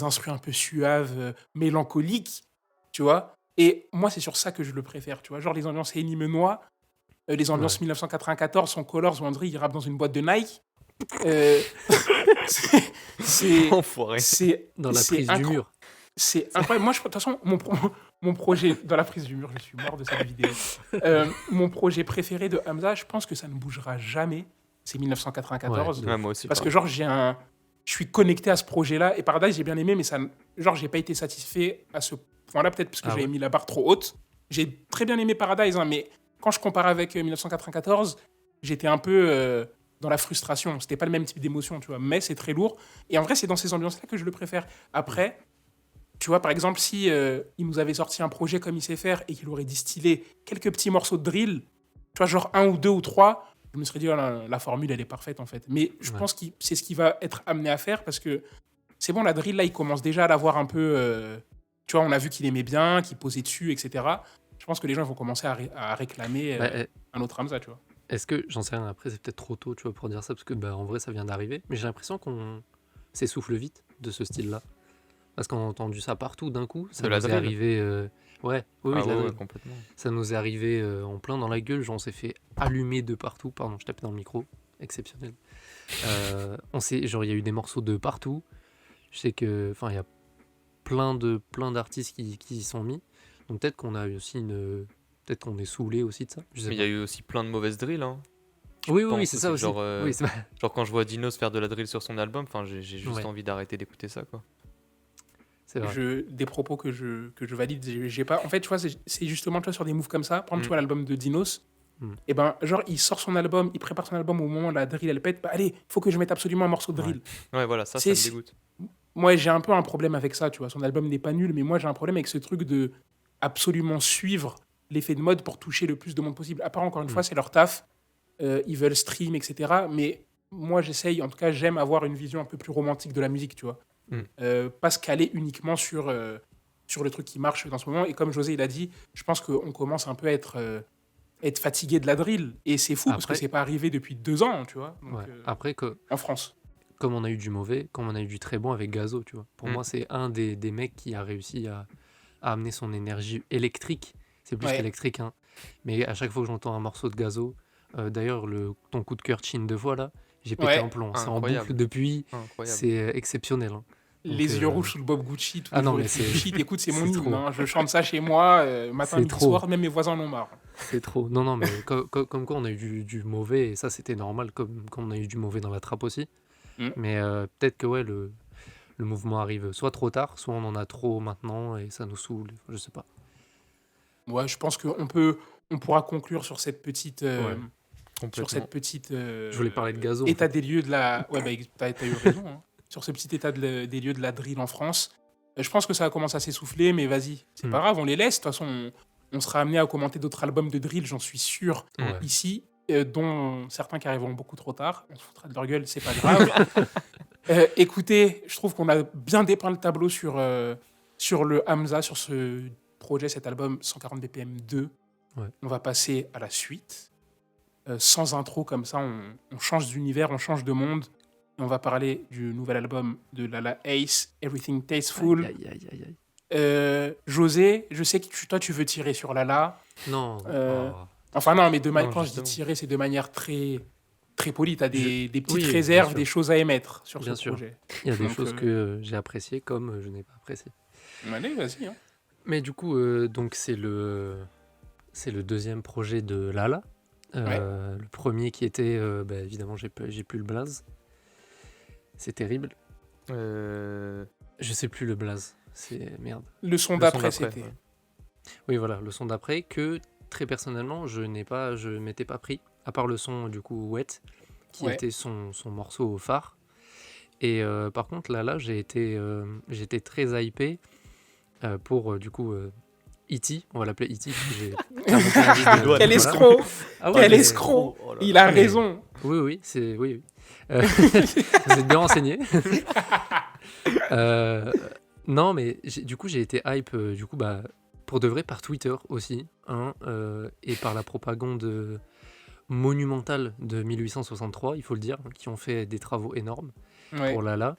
instrus un peu suaves, mélancoliques. Tu vois. Et moi, c'est sur ça que je le préfère. Tu vois, genre les ambiances Eni Menois, les ambiances 1994, son Colors, où André, il rappe dans une boîte de Nike. C'est. Enfoiré. C'est. Dans la c'est prise du mur. C'est incroyable. Moi, de toute façon, mon projet, dans la prise du mur, je suis mort de cette vidéo. Mon projet préféré de Hamza, je pense que ça ne bougera jamais. C'est 1994. Ouais, Ouais, moi aussi. Parce que, genre, je suis connecté à ce projet-là. Et Paradise, j'ai bien aimé, mais genre, j'ai pas été satisfait à ce point-là, peut-être parce que Ah j'avais ouais. mis la barre trop haute. J'ai très bien aimé Paradise, hein, mais quand je compare avec 1994, j'étais un peu dans la frustration. C'était pas le même type d'émotion, tu vois. Mais c'est très lourd. Et en vrai, c'est dans ces ambiances-là que je le préfère. Après, tu vois, par exemple, si il nous avait sorti un projet comme il sait faire et qu'il aurait distillé quelques petits morceaux de drill, tu vois, genre 1 ou 2 ou 3, je me serais dit, oh, la formule, elle est parfaite, en fait. Mais je Ouais. pense que c'est ce qu'il va être amené à faire parce que c'est bon, la drill, là, il commence déjà à l'avoir un peu... tu vois, on a vu qu'il aimait bien, qu'il posait dessus, etc. Je pense que les gens vont commencer à réclamer Bah, un autre Hamza, tu vois. est-ce que, j'en sais rien, après c'est peut-être trop tôt tu vois, pour dire ça, parce que en vrai ça vient d'arriver, mais j'ai l'impression qu'on s'essouffle vite de ce style-là. Parce qu'on a entendu ça partout d'un coup, ça De la nous est drill. arrivé... Ouais, oui, Ah de la ouais, drill. complètement. Ça nous est arrivé en plein dans la gueule, genre on s'est fait allumer de partout, pardon, je tapais dans le micro, exceptionnel. Genre il y a eu des morceaux de partout, je sais que, enfin il y a plein d'artistes qui y sont mis, donc peut-être qu'on a eu aussi peut-être qu'on est saoulé aussi de ça, je sais Mais il pas. y a eu aussi plein de mauvaises drills, hein. Oui, pense c'est ça aussi, aussi. genre, Oui, c'est Genre quand je vois Dinos faire de la drill sur son album, enfin j'ai juste Ouais. envie d'arrêter d'écouter ça, quoi. c'est vrai. Des propos que je valide, j'ai pas... En fait, tu vois, c'est justement, tu vois, sur des moves comme ça, par exemple, tu vois, l'album de Dinos, Mm. et ben, genre, il sort son album, il prépare son album au moment où la drill, elle pète, bah allez, faut que je mette absolument un morceau de drill. Ouais, voilà, ça C'est- me dégoûte. Moi, j'ai un peu un problème avec ça, tu vois. Son album n'est pas nul, mais moi, j'ai un problème avec ce truc de absolument suivre l'effet de mode pour toucher le plus de monde possible. À part, encore une fois, c'est leur taf. Ils veulent stream, etc. Mais moi, j'essaye, en tout cas, j'aime avoir une vision un peu plus romantique de la musique, tu vois. Pas se caler uniquement sur le truc qui marche dans ce moment. Et comme José, il a dit, je pense qu'on commence un peu à être fatigué de la drill. Et c'est fou, parce que Après- c'est pas arrivé depuis 2 ans, tu vois. Donc, Ouais. Après, en France. comme on a eu du mauvais, comme on a eu du très bon avec Gazo, tu vois. Pour Mm. moi, c'est un des mecs qui a réussi à amener son énergie électrique. C'est plus Ouais. qu'électrique, hein. Mais à chaque fois que j'entends un morceau de Gazo, d'ailleurs, ton coup de cœur Chin 2 fois, là, j'ai pété Ouais. un plomb. C'est en Incroyable. boucle depuis, Incroyable. c'est exceptionnel, hein. Donc, Les yeux rouges sous le Bob Gucci, tous Ah les non, jours. mais Et puis c'est- Gucci, t'écoutes, c'est mon c'est hymne. trop. Hein. Je chante ça chez moi, matin, C'est midi, trop. soir, même mes voisins en ont marre. C'est trop. Non, non, mais comme quoi on a eu du mauvais, et ça c'était normal, comme on a eu du mauvais dans la trappe aussi. Mm. Mais peut-être que ouais, le mouvement arrive soit trop tard, soit on en a trop maintenant et ça nous saoule. Je sais pas. Ouais, je pense on pourra conclure sur cette petite, Ouais. sur cette petite Je voulais parler de Gazo. en état fait. des lieux de la. Ouais, bah, t'as eu raison. Hein. Sur ce petit état des lieux de la drill en France. Je pense que ça va commencer à s'essouffler, mais vas-y, c'est pas grave, on les laisse. De toute façon, on sera amené à commenter d'autres albums de drill, j'en suis sûr, Ouais. ici, dont certains qui arriveront beaucoup trop tard. On se foutra de leur gueule, c'est pas grave. Écoutez, je trouve qu'on a bien dépeint le tableau sur le Hamza, sur ce projet, cet album 140 BPM 2. Ouais. On va passer à la suite. Sans intro, comme ça, on change d'univers, on change de monde. Et on va parler du nouvel album de Lala Ace, Everything Tasteful. Aïe, aïe, aïe, aïe. José, je sais que toi, tu veux tirer sur Lala. Non. Enfin, non, mais quand je dis justement. tirer, c'est de manière très, très polie. Tu as des petites Oui, bien réserves, sûr. des choses à émettre sur Bien ce sûr. projet. Il y a des Donc, choses que j'ai appréciées comme je n'ai pas appréciées. Allez, vas-y. Hein. Mais du coup, donc c'est le deuxième projet de Lala. Le premier qui était, évidemment, j'ai plus le blaze. C'est terrible. Je sais plus le blaze. C'est merde. Le son Le son d'après, d'après, c'était. ouais. Oui, voilà, le son d'après que très personnellement, je m'étais pas pris. À part le son du coup Wet, qui Ouais. était son morceau phare. Et par contre là, j'étais très hypé pour du coup E.T. On va l'appeler E.T. parce que j'ai clairement pas envie de- Quel Quel voilà. escroc Ah ouais, Quel mais- escroc Oh là Il là. a mais- raison. Oui, c'est oui. Vous êtes bien renseigné. Non, mais du coup, j'ai été hype pour de vrai par Twitter aussi, hein, et par la propagande monumentale de 1863, il faut le dire, hein, qui ont fait des travaux énormes Ouais. pour Lala.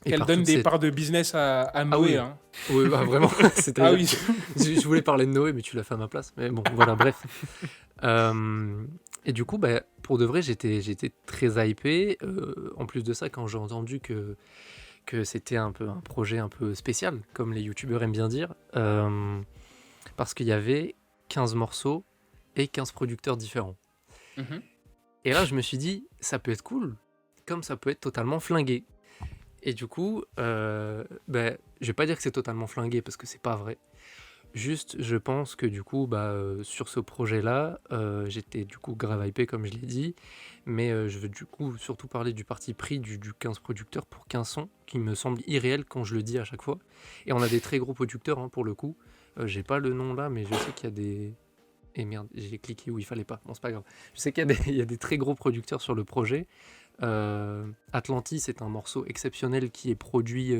Et Qu'elle par donne toute des cette- parts de business à Noé. oui. Hein. Oui, bah, vraiment. C'était. Ah oui. Je voulais parler de Noé, mais tu l'as fait à ma place. Mais bon, voilà, bref. Et du coup, pour de vrai, j'étais très hypé. En plus de ça, quand j'ai entendu que c'était un peu un projet un peu spécial, comme les youtubeurs aiment bien dire, parce qu'il y avait 15 morceaux et 15 producteurs différents. Mhm. Et là, je me suis dit, ça peut être cool, comme ça peut être totalement flingué. Et du coup, je vais pas dire que c'est totalement flingué parce que c'est pas vrai. Juste, je pense que du coup, sur ce projet-là, j'étais du coup grave hypé, comme je l'ai dit, mais je veux du coup surtout parler du parti pris du 15 producteurs pour 15 sons, qui me semble irréel quand je le dis à chaque fois. Et on a des très gros producteurs, hein, pour le coup. J'ai pas le nom là, mais je sais qu'il y a des... Et merde, j'ai cliqué où il fallait pas. Bon, c'est pas grave. Je sais qu'il y a il y a des très gros producteurs sur le projet. Atlantis est un morceau exceptionnel qui est produit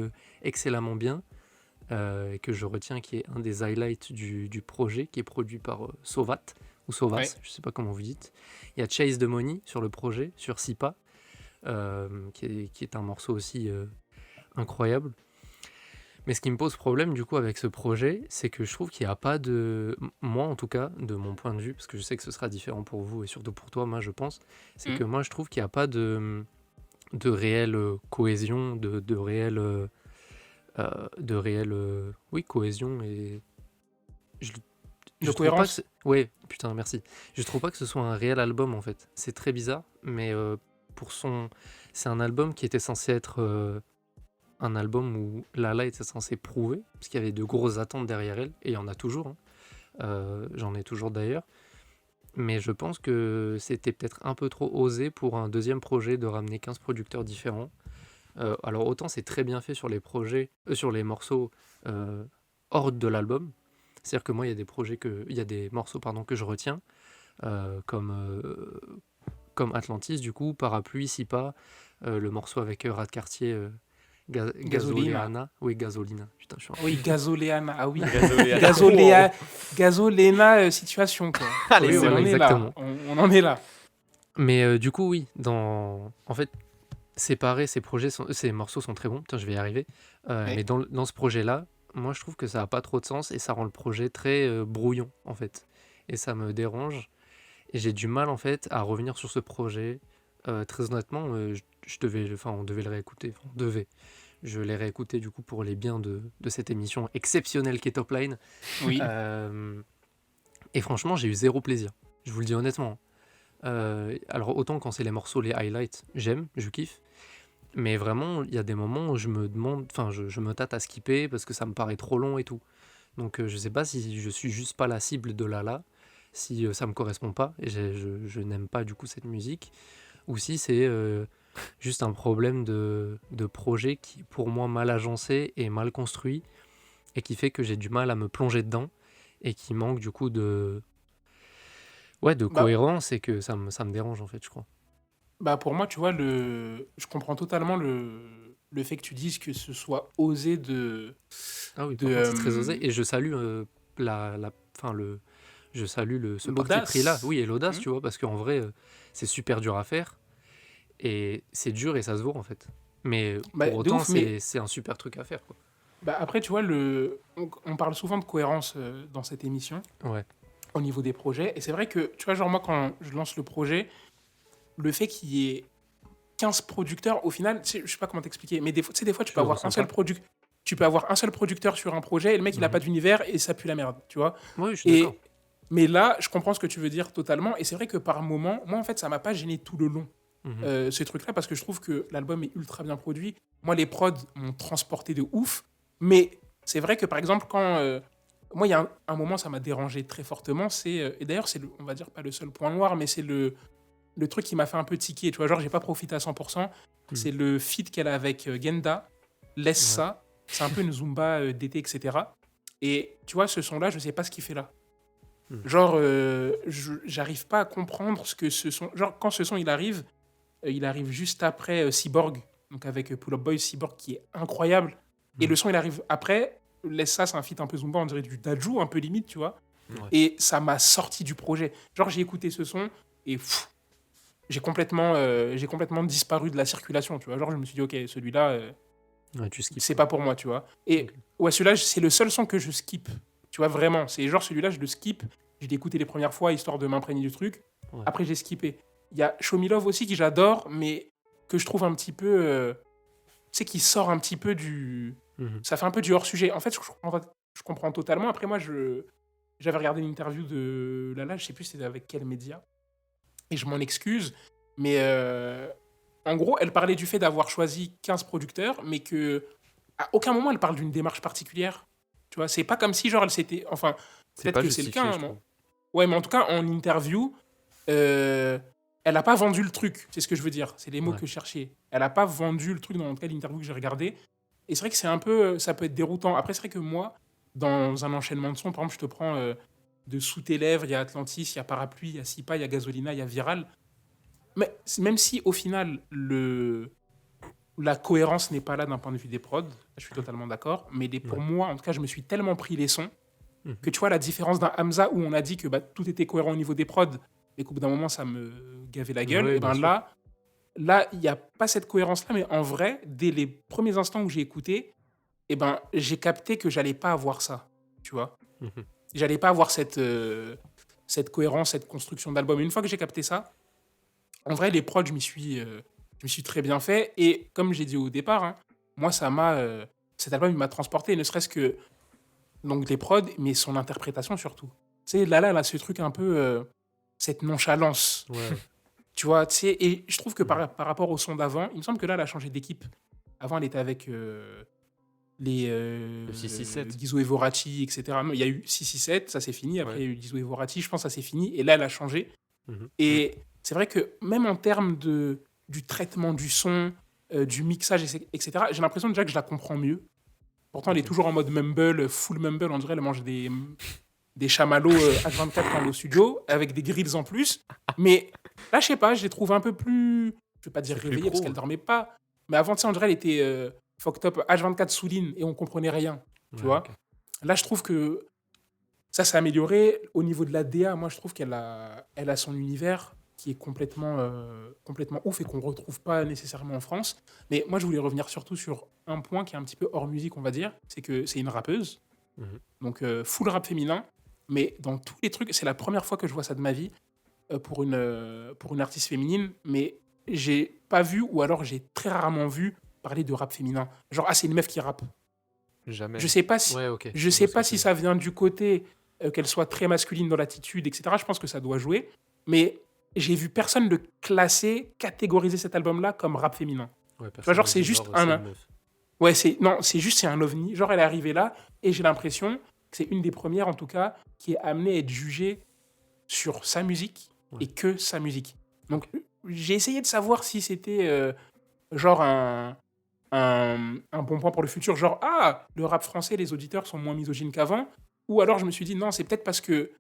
excellemment bien. Et que je retiens qui est un des highlights du projet, qui est produit par Sovat, ou Sovas, Ouais. je sais pas comment vous dites. Il y a Chase the Money sur le projet, sur Sipa, qui est un morceau aussi incroyable. Mais ce qui me pose problème du coup avec ce projet, c'est que je trouve qu'il n'y a pas de... Moi en tout cas, de mon point de vue, parce que je sais que ce sera différent pour vous et surtout pour toi, moi je pense, c'est que moi je trouve qu'il n'y a pas de réelle cohésion, de réelle oui, cohésion et je, De je trouve pas que cohérence. ouais, putain, merci. Je trouve pas que ce soit un réel album en fait. C'est très bizarre, mais pour son c'est un album qui était censé être un album où Lala était censé prouver parce qu'il y avait de grosses attentes derrière elle et il y en a toujours, hein. J'en ai toujours d'ailleurs. Mais je pense que c'était peut-être un peu trop osé pour un deuxième projet de ramener 15 producteurs différents. Alors autant c'est très bien fait sur les projets, sur les morceaux euh, hors de l'album. C'est-à-dire que moi il y a des morceaux pardon que je retiens comme Atlantis du coup, Parapluie, Sipa, le morceau avec Rat Cartier, Gasolina. Gasoleana, oui Gasolina. Putain je suis Oui, Gazoléana. Ah oui. Gazoléana. Gazoléa... Gazoléna situation, quoi. Allez, Oui, Oui, c'est on voilà, en bon. est là. exactement. On en est là. Mais du coup oui, en fait séparer ces morceaux sont très bons. Putain je vais y arriver. Ouais. Mais dans ce projet-là, moi je trouve que ça a pas trop de sens et ça rend le projet très brouillon en fait. Et ça me dérange. Et j'ai du mal en fait à revenir sur ce projet. Très honnêtement, on devait le réécouter. Enfin, on devait. Je l'ai réécouté du coup pour les biens de cette émission exceptionnelle qui est Top Line. Oui. Euh, et franchement, j'ai eu zéro plaisir. Je vous le dis honnêtement. Alors autant quand c'est les morceaux, les highlights, j'aime, je kiffe. Mais vraiment, il y a des moments où je me demande, enfin, je me tâte à skipper parce que ça me paraît trop long et tout. Donc je sais pas si je suis juste pas la cible de Lala, si ça me correspond pas et je n'aime pas du coup cette musique, ou si c'est juste un problème de projet qui est pour moi mal agencé et mal construit et qui fait que j'ai du mal à me plonger dedans et qui manque du coup de Bah, cohérence et que ça me dérange en fait, je crois. bah pour moi, tu vois, je comprends totalement le fait que tu dises que ce soit osé Ah oui, de par contre c'est très osé et je salue enfin, je salue ce parti pris là, l'audace. oui et l'audace Hmm. tu vois, parce qu'en vrai c'est super dur à faire et c'est dur et ça se voit en fait. Mais Bah, pour de autant ouf, mais c'est un super truc à faire quoi. bah, après, tu vois, on parle souvent de cohérence dans cette émission Ouais. au niveau des projets. Et c'est vrai que, tu vois, genre moi, quand je lance le projet, le fait qu'il y ait 15 producteurs, au final, je sais pas comment t'expliquer, mais tu sais, des fois, tu Tu peux le avoir ressens pas. tu peux avoir un seul producteur sur un projet et le mec, il a pas Mhm. d'univers et ça pue la merde, tu vois. Oui, je suis d'accord. Et, mais là, je comprends ce que tu veux dire totalement. Et c'est vrai que par moment, moi, en fait, ça m'a pas gêné tout le long, Mhm. ce truc-là, parce que je trouve que l'album est ultra bien produit. Moi, les prods m'ont transporté de ouf. Mais c'est vrai que, par exemple, quand... moi, il y a un moment, ça m'a dérangé très fortement. Et d'ailleurs, on va dire, pas le seul point noir, mais c'est le truc qui m'a fait un peu tiquer. Tu vois, genre, j'ai pas profité à 100%. C'est le feat qu'elle a avec Genda. Laisse Ouais. ça. C'est un peu une Zumba d'été, etc. Et tu vois, ce son-là, je sais pas ce qu'il fait là. Mhm. Genre, j'arrive pas à comprendre ce que ce son. Genre, quand ce son il arrive juste après Cyborg, donc avec Pull Up Boy, Cyborg qui est incroyable. Et Mhm. le son, il arrive après. Laisse ça, c'est un feat un peu Zumba, on dirait du Dajou, un peu limite, tu vois. Ouais. Et ça m'a sorti du projet. Genre, j'ai écouté ce son et j'ai complètement disparu de la circulation, tu vois. Genre, je me suis dit, ok, celui-là, Ouais, tu skips c'est quoi. pas pour moi, tu vois. Et Ok. ouais, celui-là, c'est le seul son que je skip. Tu vois, vraiment. C'est genre celui-là, je le skip. Je l'ai écouté les premières fois, histoire de m'imprégner du truc. Ouais. Après, j'ai skippé. Il y a Show Me Love aussi, que j'adore, mais que je trouve un petit peu... tu sais, qui sort un petit peu du... Mhm. Ça fait un peu du hors-sujet. En fait, je comprends totalement. Après, moi, j'avais regardé une interview de Lala, je sais plus c'était avec quel média, et je m'en excuse, mais en gros, elle parlait du fait d'avoir choisi 15 producteurs, mais que à aucun moment elle parle d'une démarche particulière. Tu vois, c'est pas comme si, genre, elle s'était. Enfin, C'est peut-être pas que c'est le justifié, cas, je hein, trouve. ouais, mais en tout cas, en interview, elle a pas vendu le truc. C'est ce que je veux dire. C'est les mots Ouais. que je cherchais. Elle a pas vendu le truc dans quelle interview que j'ai regardé. Et c'est vrai que c'est un peu. Ça peut être déroutant. Après, c'est vrai que moi, dans un enchaînement de sons, par exemple, je te prends de Sous tes lèvres, il y a Atlantis, il y a Parapluie, il y a Sipa, il y a Gasolina, il y a Viral. Mais même si au final, la cohérence n'est pas là d'un point de vue des prods, je suis totalement d'accord. Mais pour Ouais. moi, en tout cas, je me suis tellement pris les sons Mhm. que tu vois la différence d'un Hamza où on a dit que bah, tout était cohérent au niveau des prods et qu'au bout d'un moment ça me gavait la gueule, Oui, et bien ben sûr. là il n'y a pas cette cohérence là, mais en vrai dès les premiers instants où j'ai écouté, et ben j'ai capté que j'allais pas avoir ça, tu vois, Mhm. j'allais pas avoir cette cohérence, cette construction d'album. Et une fois que j'ai capté ça, en vrai les prods je m'y suis très bien fait, et comme j'ai dit au départ, hein, moi cet album il m'a transporté, ne serait-ce que donc les prods, mais son interprétation surtout. Tu sais, là, elle a ce truc un peu, cette nonchalance, Ouais. tu vois. Tu sais, et je trouve que Mhm. par rapport au son d'avant, il me semble que là, elle a changé d'équipe. Avant, elle était avec les Le 667. Gizzo et Voracci, etc. Non, il y a eu 667, ça c'est fini. Après, Ouais. il y a eu Gizzo et Voracci, je pense que ça c'est fini. Et là, elle a changé. Mhm. Mm. Et c'est vrai que même en termes du traitement du son, du mixage, etc., j'ai l'impression déjà que je la comprends mieux. Pourtant, elle est Ok. toujours en mode mumble, full mumble. On dirait qu'elle mange des chamallows H24 quand elle est au studio, avec des grills en plus. Mais là, je sais pas, je les trouve un peu plus. Je vais pas dire C'est plus réveillée parce pro. qu'elle dormait pas. Mais avant, tu sais, on dirait qu'elle était fucked up H24 souline et on comprenait rien. Tu Ouais, ok. vois. Là, je trouve que ça s'est amélioré. Au niveau de la DA, moi, je trouve elle a son univers qui est complètement ouf et qu'on retrouve pas nécessairement en France. Mais moi, je voulais revenir surtout sur un point qui est un petit peu hors musique, on va dire. C'est que c'est une rappeuse. Mhm. Donc, full rap féminin. Mais dans tous les trucs, c'est la première fois que je vois ça de ma vie pour une artiste féminine. Mais j'ai pas vu, ou alors j'ai très rarement vu parler de rap féminin. Genre, ah, c'est une meuf qui rappe. Jamais. Je sais pas si, Ouais, ok. je Je vois sais ce pas que tu si veux dire. ça vient du côté qu'elle soit très masculine dans l'attitude, etc. Je pense que ça doit jouer. Mais j'ai vu personne le classer, catégoriser cet album-là comme rap féminin. Ouais, Tu vois, personne genre, ne c'est dit juste genre c'est un. une meuf. Ouais, non, c'est un ovni. Genre, elle est arrivée là, et j'ai l'impression que c'est une des premières, en tout cas, qui est amenée à être jugée sur sa musique Ouais. et que sa musique. Donc, Ok. j'ai essayé de savoir si c'était genre un bon point pour le futur. Genre, ah, le rap français, les auditeurs sont moins misogynes qu'avant. Ou alors, je me suis dit, non, c'est peut-être parce que.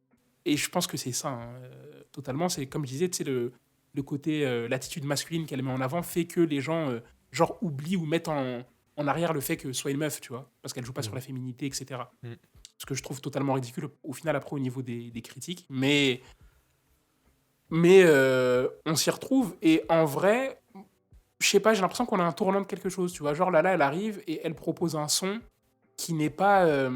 Et je pense que c'est ça, hein, totalement. C'est comme je disais, tu sais, le côté, l'attitude masculine qu'elle met en avant fait que les gens, genre, oublient ou mettent en arrière le fait que ce soit une meuf, tu vois, parce qu'elle joue pas sur Mhm. la féminité, etc. Mm. Ce que je trouve totalement ridicule au final après au niveau des critiques. Mais on s'y retrouve, et en vrai, je sais pas, j'ai l'impression qu'on a un tournant de quelque chose, tu vois. Genre là, elle arrive et elle propose un son qui n'est pas.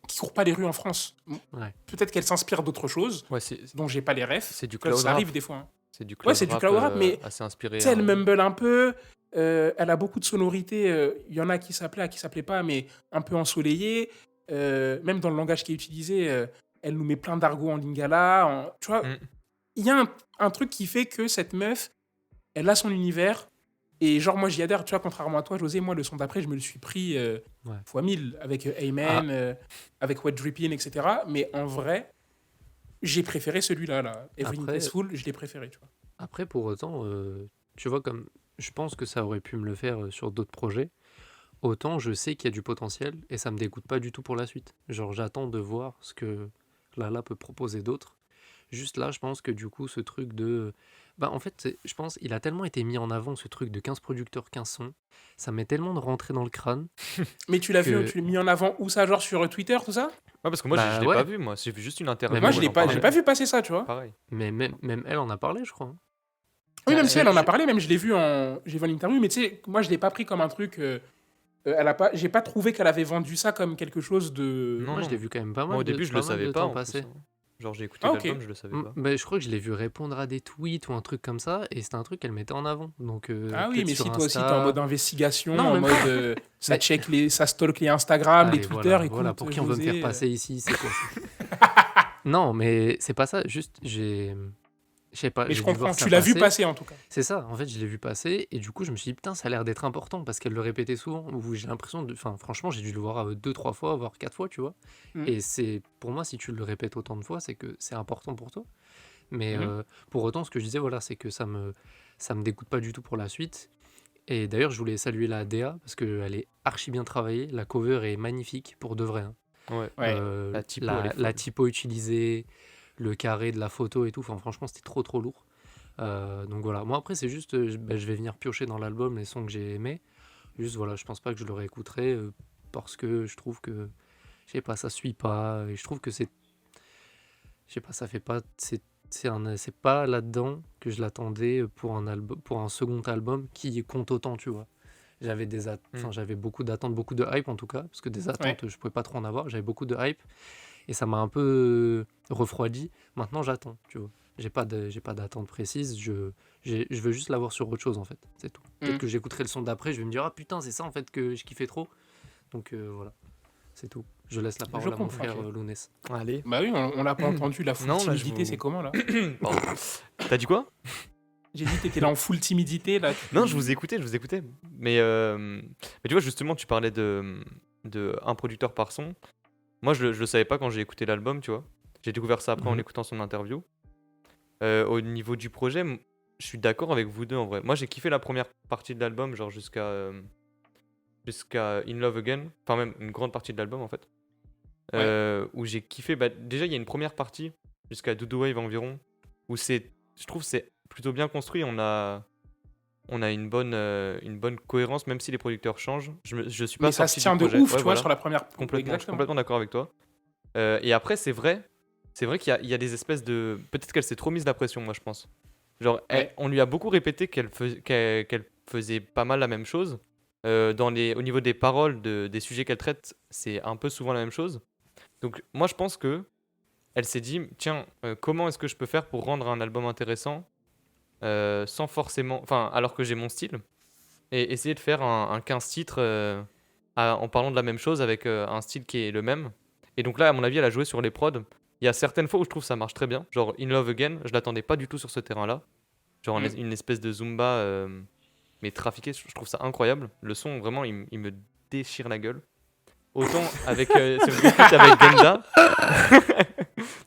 Qui court pas les rues en France. Ouais. Peut-être qu'elle s'inspire d'autres choses Ouais, dont j'ai pas les refs. c'est du Tu vois, cloud ça rap. arrive des fois, hein. C'est du Ouais, cloud c'est du rap cloud rap, mais assez inspiré. tu sais, elle mumble un peu. Elle a beaucoup de sonorités. Il y en a qui s'appelaient, qui s'appelaient pas, mais un peu ensoleillées. Même dans le langage qui est utilisé, elle nous met plein d'argot en lingala. Tu vois, Mm. il y a un truc qui fait que cette meuf, elle a son univers. Et genre, moi, j'y adhère. Tu vois, contrairement à toi, José, moi, le son d'après, je me le suis pris Ouais. fois 1000 avec Ah, Amen, avec Wet Dripping, etc. Mais en vrai, j'ai préféré celui-là. Là. Everything après, Tasteful, je l'ai préféré, tu vois. après, pour autant, tu vois, comme je pense que ça aurait pu me le faire sur d'autres projets, autant je sais qu'il y a du potentiel et ça me dégoûte pas du tout pour la suite. Genre, j'attends de voir ce que Lala peut proposer d'autre. Juste là, je pense que du coup, ce truc de. Bah, en fait, je pense il a tellement été mis en avant, ce truc de 15 producteurs, 15 sons. Ça m'est tellement de rentrer dans le crâne Mais tu l'as vu, que. tu l'as mis en avant où ça, genre sur Twitter, tout ça? Ouais, parce que moi, je Bah l'ai pas ouais, vu, moi. J'ai vu juste une mais interview. Moi, même, je Elle l'ai en pas, j'ai parlait. pas vu passer ça, tu vois. Pareil. mais même elle en a parlé, je crois, hein. Oui, Bah, même si elle en a je- parlé, même je l'ai vu j'ai vu en interview, mais tu sais, moi, je l'ai pas pris comme un truc. J'ai pas trouvé qu'elle avait vendu ça comme quelque chose de. Non, Moi, je l'ai non. vu quand même pas Moi, mal au de, début, je pas le mal savais de pas temps en plus, passé. hein. Genre, j'ai écouté Ah, ok. l'album, je le savais pas. Bah, je crois que je l'ai vu répondre à des tweets ou un truc comme ça, et c'était un truc qu'elle mettait en avant. Donc, Ah oui, peut-être mais sur si toi aussi t'es en mode Insta. investigation, Non, en même mode pas. ça Mais check ça stalk les Instagram, les allez, Twitter, voilà, écoute, pour qui on veut me faire José. passer ici, c'est quoi ça? Non, mais c'est pas ça. Juste, Je sais pas, Mais je j'ai dû voir comprends. ça Tu l'as vu passer. passer en tout cas. C'est ça, en fait, je l'ai vu passer et du coup, je me suis dit, putain, ça a l'air d'être important parce qu'elle le répétait souvent. Ou j'ai l'impression de. Enfin, franchement, j'ai dû le voir 2, 3 fois, voire 4 fois, tu vois. Mm. Et c'est pour moi, si tu le répètes autant de fois, c'est que c'est important pour toi. Mais Mhm. pour autant, ce que je disais, voilà, c'est que ça me dégoûte pas du tout pour la suite. Et d'ailleurs, je voulais saluer la DA parce qu'elle est archi bien travaillée. La cover est magnifique pour de vrai, hein. Ouais. Ouais. La typo, elle est La folle. typo utilisée, le carré de la photo et tout. Enfin, franchement, c'était trop trop lourd. Donc voilà. Moi, après, c'est juste, je vais venir piocher dans l'album les sons que j'ai aimés. Juste, voilà, je pense pas que je le réécouterai parce que je trouve que, je sais pas, ça suit pas. Et je trouve que je sais pas, ça fait pas. C'est pas là-dedans que je l'attendais pour un album, pour un second album qui compte autant, tu vois. Mm. J'avais beaucoup d'attentes, beaucoup de hype en tout cas, parce que des Ouais. attentes, je pouvais pas trop en avoir. J'avais beaucoup de hype et ça m'a un peu refroidi. Maintenant, j'attends, tu vois. J'ai pas d'attente précise. Je veux juste l'avoir sur autre chose en fait. C'est tout. Peut-être Mm. que j'écouterai le son d'après, je vais me dire ah putain, c'est ça en fait que je kiffais trop. Donc voilà, c'est tout. Je laisse la Je parole à mon comprends. frère Ok. Lounès. Allez. Bah oui, on l'a pas entendu. La full Non, là, je timidité, vous. c'est comment là? Pardon. T'as dit quoi? J'ai dit t'étais là en full timidité là. Non, je vous écoutais, je vous écoutais. Mais tu vois, justement, tu parlais de un producteur par son. Moi, je le savais pas quand j'ai écouté l'album, tu vois. J'ai découvert ça après en Mhm. écoutant son interview. Au niveau du projet, je suis d'accord avec vous deux en vrai. Moi, j'ai kiffé la première partie de l'album, genre jusqu'à In Love Again. Enfin, même une grande partie de l'album en fait. Où j'ai kiffé. Bah, déjà, il y a une première partie jusqu'à Do Wave environ. Où je trouve que c'est plutôt bien construit. On a une bonne cohérence, même si les producteurs changent. Je suis pas Mais ça se sorti du tient de projet. ouf, Ouais, tu vois, voilà. sur la première. Complètement, je suis Exactement. complètement d'accord avec toi. Et après, c'est vrai qu'il y a des espèces de. Peut-être qu'elle s'est trop mise la pression, moi, je pense. Genre, Ouais. on lui a beaucoup répété qu'elle faisait pas mal la même chose. Au niveau des paroles, des sujets qu'elle traite, c'est un peu souvent la même chose. Donc, moi, je pense que elle s'est dit, tiens, comment est-ce que je peux faire pour rendre un album intéressant sans forcément. Enfin, alors que j'ai mon style, et essayer de faire un 15 titres en parlant de la même chose avec un style qui est le même. Et donc là, à mon avis, elle a joué sur les prods. Il y a certaines fois où je trouve ça marche très bien. Genre In Love Again, je l'attendais pas du tout sur ce terrain-là. Genre Mm. une espèce de Zumba, mais trafiqué, je trouve ça incroyable. Le son, vraiment, il me déchire la gueule. Autant avec sur le feat avec Genda.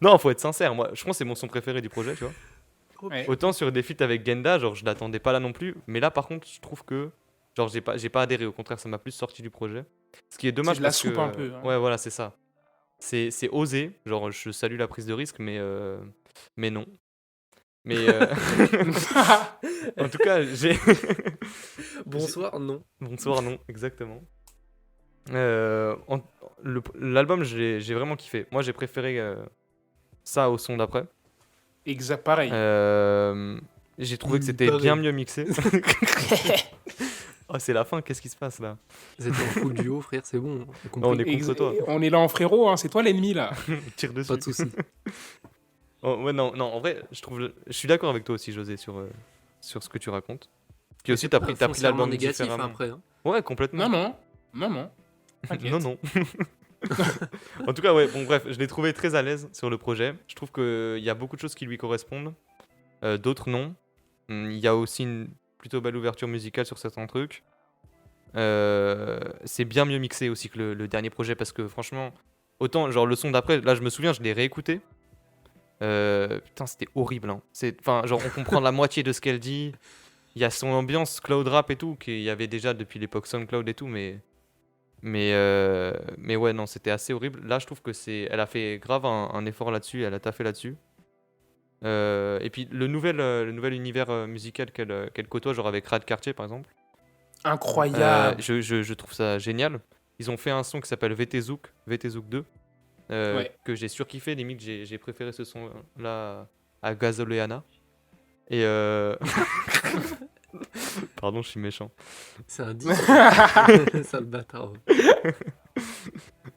Non, faut être sincère. Moi, je pense que c'est mon son préféré du projet, tu vois. Ouais. Autant sur des feats avec Genda, genre je l'attendais pas là non plus. Mais là, par contre, je trouve que genre j'ai pas adhéré. Au contraire, ça m'a plus sorti du projet. Ce qui est C'est dommage de la parce que soupe un peu. Hein. ouais, voilà, c'est ça. C'est osé. Genre, je salue la prise de risque, mais non. Mais en tout cas, Bonsoir, non. bonsoir, non, exactement. L'album, j'ai vraiment kiffé. Moi, j'ai préféré ça au son d'après. Exact, pareil. J'ai trouvé que Oui, c'était pareil. bien mieux mixé. Oh, c'est la fin, qu'est-ce qui se passe là? Vous êtes en full duo, frère, c'est bon. On a Non, on compris. est contre toi. On est là en frérot, hein, c'est toi l'ennemi là. Tire dessus. Pas de soucis. Oh, ouais, non, en vrai, je suis d'accord avec toi aussi, José, sur ce que tu racontes. Puis aussi, t'as pris Foncièrement l'album négatif différemment. après. Hein. Ouais, complètement. Non. T'inquiète. Non, non. En tout cas, ouais, bon, bref, je l'ai trouvé très à l'aise sur le projet. Je trouve qu'il y a beaucoup de choses qui lui correspondent, d'autres non. Il y a aussi une plutôt belle ouverture musicale sur certains trucs. C'est bien mieux mixé aussi que le dernier projet parce que franchement, autant genre le son d'après, là je me souviens, je l'ai réécouté. Putain, c'était horrible. Hein. Enfin, genre on comprend la moitié de ce qu'elle dit. Il y a son ambiance cloud rap et tout qu'il y avait déjà depuis l'époque SoundCloud et tout, mais ouais, non, c'était assez horrible. Là, je trouve que elle a fait grave un effort là-dessus, elle a taffé là-dessus. Et puis le nouvel univers musical qu'elle côtoie, genre avec Rad Cartier par exemple, Incroyable. je trouve ça génial. Ils ont fait un son qui s'appelle VT Zouk 2, Ouais. que j'ai surkiffé, limite j'ai préféré ce son là à Gasoleana. Et pardon, je suis méchant. C'est un 10. Sale bâtard.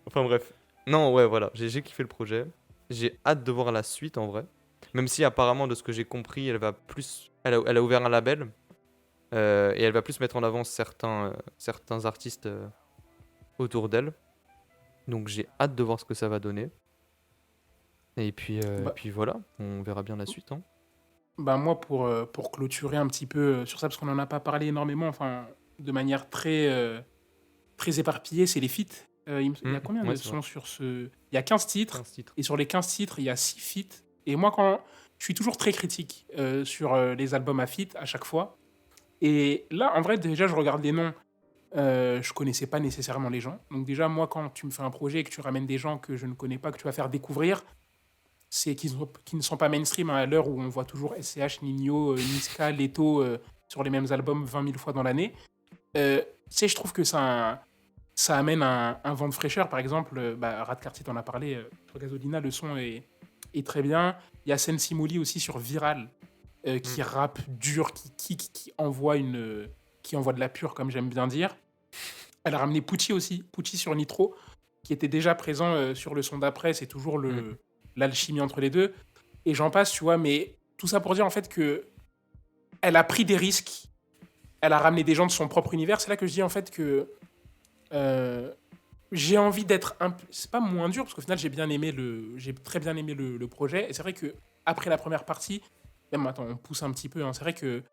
Enfin bref. Non, ouais, voilà, j'ai kiffé le projet. J'ai hâte de voir la suite en vrai. Même si apparemment, de ce que j'ai compris, elle a ouvert un label et elle va plus mettre en avant certains artistes autour d'elle. Donc j'ai hâte de voir ce que ça va donner. Et puis, Bah. puis voilà, on verra bien la suite. Hein. Bah moi, pour clôturer un petit peu sur ça, parce qu'on n'en a pas parlé énormément, enfin, de manière très éparpillée, c'est les feats. Il y a combien Ouais, de c'est vrai. sons sur ce... Il y a 15 titres, 15 titres. et sur les 15 titres, il y a 6 feats. Et moi, quand je suis toujours très critique sur les albums à feats à chaque fois. Et là, en vrai, déjà, je regarde les noms. Je connaissais pas nécessairement les gens. Donc déjà, moi, quand tu me fais un projet et que tu ramènes des gens que je ne connais pas, que tu vas faire découvrir, c'est qui ne sont pas mainstream à l'heure où on voit toujours SCH, Nino, Niska, Leto sur les mêmes albums 20 000 fois dans l'année. Tu sais, je trouve que ça amène un vent de fraîcheur. Par exemple, Rat Cartier t'en a parlé, sur Gasolina, le son est très bien. Il y a Sensi Moli aussi sur Viral, qui rappe dur, qui kick, qui envoie de la pure, comme j'aime bien dire. Elle a ramené Pucci aussi, Pucci sur Nitro, qui était déjà présent sur le son d'après. C'est toujours l'alchimie entre les deux. Et j'en passe, tu vois, mais tout ça pour dire en fait que elle a pris des risques. Elle a ramené des gens de son propre univers. C'est là que je dis en fait que j'ai envie d'être un peu... C'est pas moins dur, parce qu'au final, j'ai très bien aimé le projet. Et c'est vrai que après la première partie, même, attends, on pousse un petit peu, hein, c'est vrai que,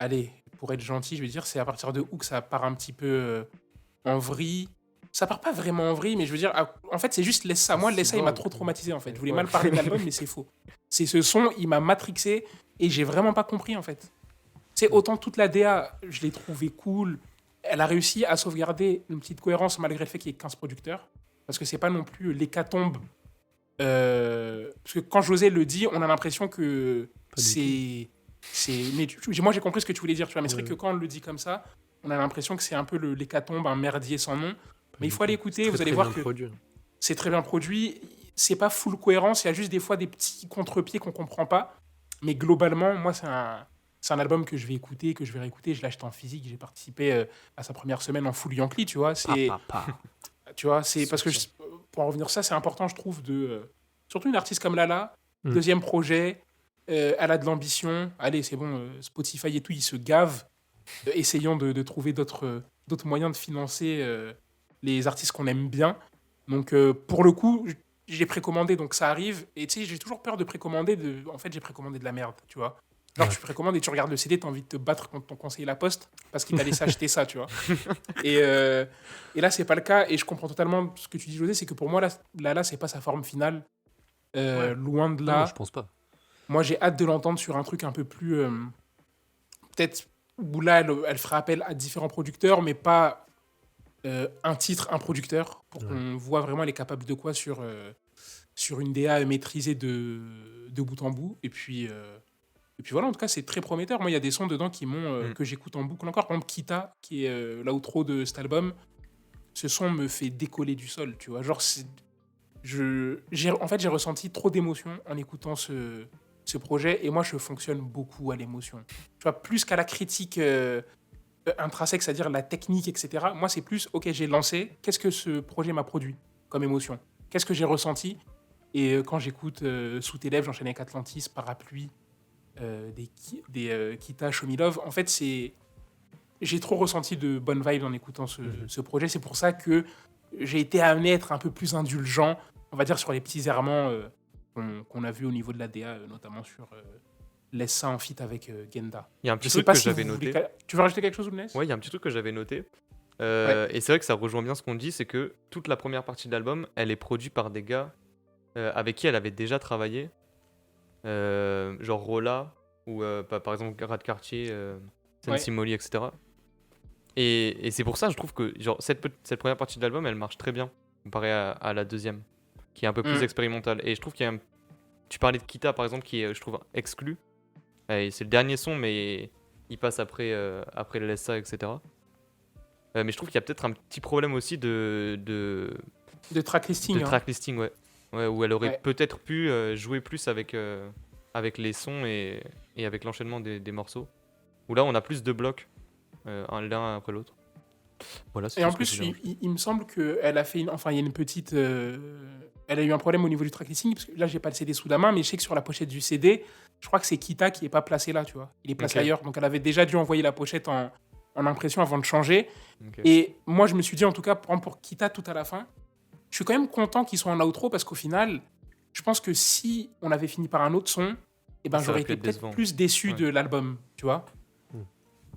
allez, pour être gentil, je vais dire, c'est à partir de où que ça part un petit peu en vrille. Ça part pas vraiment en vrille, mais je veux dire, en fait, c'est juste Laisse ça. Moi, Laisse ça, il m'a trop traumatisé, en fait. Je voulais mal parler de l'album, mais c'est faux. C'est ce son, il m'a matrixé, et j'ai vraiment pas compris, en fait. C'est autant toute la DA, je l'ai trouvé cool. Elle a réussi à sauvegarder une petite cohérence malgré le fait qu'il y ait 15 producteurs. Parce que c'est pas non plus l'hécatombe. Parce que quand José le dit, on a l'impression que Pas du mais moi j'ai compris ce que tu voulais dire, tu vois. Mais c'est vrai Ouais. que quand on le dit comme ça, on a l'impression que c'est un peu l'hécatombe, un merdier sans nom. Mais il faut aller écouter, C'est vous très, allez très voir bien que produit. c'est très bien produit. C'est pas full cohérence, il y a juste des fois des petits contre-pieds qu'on comprend pas. Mais globalement, moi, c'est un album que je vais écouter, que je vais réécouter. Je l'achète en physique. J'ai participé à sa première semaine en full Yankee, tu vois. Tu vois, c'est parce que pour en revenir à ça, c'est important, je trouve, surtout une artiste comme Lala, deuxième projet, elle a de l'ambition. Allez, c'est bon, Spotify et tout, ils se gavent. Essayons de trouver d'autres moyens de financer les artistes qu'on aime bien. Donc, pour le coup, j'ai précommandé, donc ça arrive. Et tu sais, j'ai toujours peur de précommander. En fait, j'ai précommandé de la merde, tu vois. Genre, tu précommandes et tu regardes le CD, t'as envie de te battre contre ton conseiller La Poste parce qu'il t'a laissé acheter ça, tu vois. Et là, c'est pas le cas. Et je comprends totalement ce que tu dis, José, c'est que pour moi, là, c'est pas sa forme finale. Loin de Non, là. je pense pas. Moi, j'ai hâte de l'entendre sur un truc un peu plus. Peut-être où là, elle fera appel à différents producteurs, mais pas un titre, un producteur, pour qu'on voit vraiment elle est capable de quoi sur une DA maîtrisée de bout en bout. Et puis voilà, en tout cas, c'est très prometteur. Moi, il y a des sons dedans que j'écoute en boucle encore. Par exemple, Kita, qui est l'outro de cet album, ce son me fait décoller du sol, tu vois. Genre, en fait, j'ai ressenti trop d'émotions en écoutant ce projet, et moi, je fonctionne beaucoup à l'émotion. Tu vois, plus qu'à la critique intrinsèque, c'est-à-dire la technique, etc. Moi, c'est plus, ok, j'ai lancé, qu'est-ce que ce projet m'a produit comme émotion? Qu'est-ce que j'ai ressenti? Et quand j'écoute Sous tes lèvres, j'enchaîne avec Atlantis, Parapluie, des Kita, Show Me Love, en fait, j'ai trop ressenti de bonnes vibes en écoutant ce projet. C'est pour ça que j'ai été amené à être un peu plus indulgent, on va dire, sur les petits errements qu'on a vus au niveau de la DA, notamment sur Laisse ça en feat avec Genda. Il y a un petit Je sais truc pas que si j'avais vous voulez... noté. Tu veux rajouter quelque chose, Ounès? Ouais, il y a un petit truc que j'avais noté. Ouais. Et c'est vrai que ça rejoint bien ce qu'on dit, c'est que toute la première partie de l'album, elle est produite par des gars avec qui elle avait déjà travaillé. Genre Rolla, ou par exemple Rat Cartier, Sensi Moli, etc. Et c'est pour ça, je trouve que genre, cette première partie de l'album, elle marche très bien, comparée à la deuxième, qui est un peu plus expérimentale. Et je trouve qu'il y a tu parlais de Kita, par exemple, qui est, je trouve, exclu. Et c'est le dernier son, mais il passe après le Laisse ça, etc. Mais je trouve qu'il y a peut-être un petit problème aussi de tracklisting. tracklisting, ouais. Où elle aurait Ouais. peut-être pu jouer plus avec les sons et avec l'enchaînement des morceaux. Où là, on a plus de blocs, l'un après l'autre. Voilà, c'est Et tout en ce que plus, je voulais rajouter. il me semble qu'elle a fait enfin, il y a une petite. Elle a eu un problème au niveau du tracklisting, parce que là, j'ai pas le CD sous la main, mais je sais que sur la pochette du CD, je crois que c'est Kita qui est pas placé là, tu vois. Il est placé Ok. ailleurs. Donc, elle avait déjà dû envoyer la pochette en impression avant de changer. Ok. Et moi, je me suis dit, en tout cas, pour Kita tout à la fin, je suis quand même content qu'ils soient en outro, parce qu'au final, je pense que si on avait fini par un autre son, et ben Ça j'aurais aurait pu été être peut-être décevant. plus déçu Ouais. de l'album, tu vois. Mm.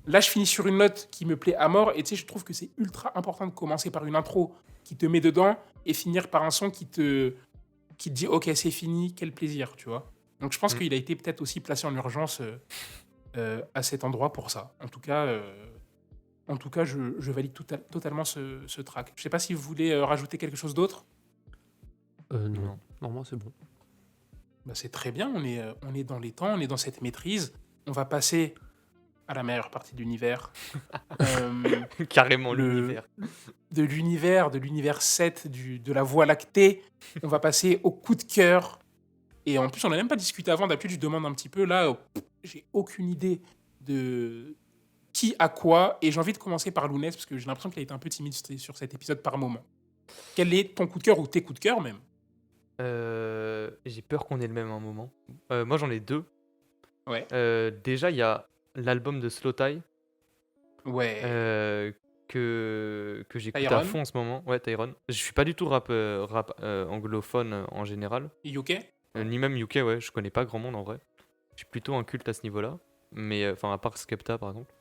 Là, je finis sur une note qui me plaît à mort, et tu sais, je trouve que c'est ultra important de commencer par une intro qui te met dedans et finir par un son qui te dit ok, c'est fini, quel plaisir, tu vois. Donc je pense Mm. qu'il a été peut-être aussi placé en urgence à cet endroit pour ça. En tout cas, je valide totalement ce track. Je sais pas si vous voulez rajouter quelque chose d'autre. Non. Non. Non, moi, c'est bon. Bah, c'est très bien, on est dans les temps, on est dans cette maîtrise. On va passer à la meilleure partie de l'univers. Carrément Le- l'univers. De l'univers 7, de la Voie lactée. On va passer au coup de cœur. Et en plus, on n'a même pas discuté avant. D'habitude, je demande un petit peu. Là, j'ai aucune idée de qui a quoi. Et j'ai envie de commencer par Lounès, parce que j'ai l'impression qu'il a été un peu timide sur cet épisode par moment. Quel est ton coup de cœur ou tes coups de cœur même? J'ai peur qu'on ait le même à un moment. Moi, j'en ai 2. Ouais. Déjà, il y a l'album de Slow Tie Ouais. que j'écoute à Tyron? fond en ce moment. Ouais, Tyron. Je suis pas du tout rap anglophone en général. UK? Ni même UK, ouais, je connais pas grand monde en vrai. Je suis plutôt un culte à ce niveau-là. Mais enfin, à part Skepta par exemple.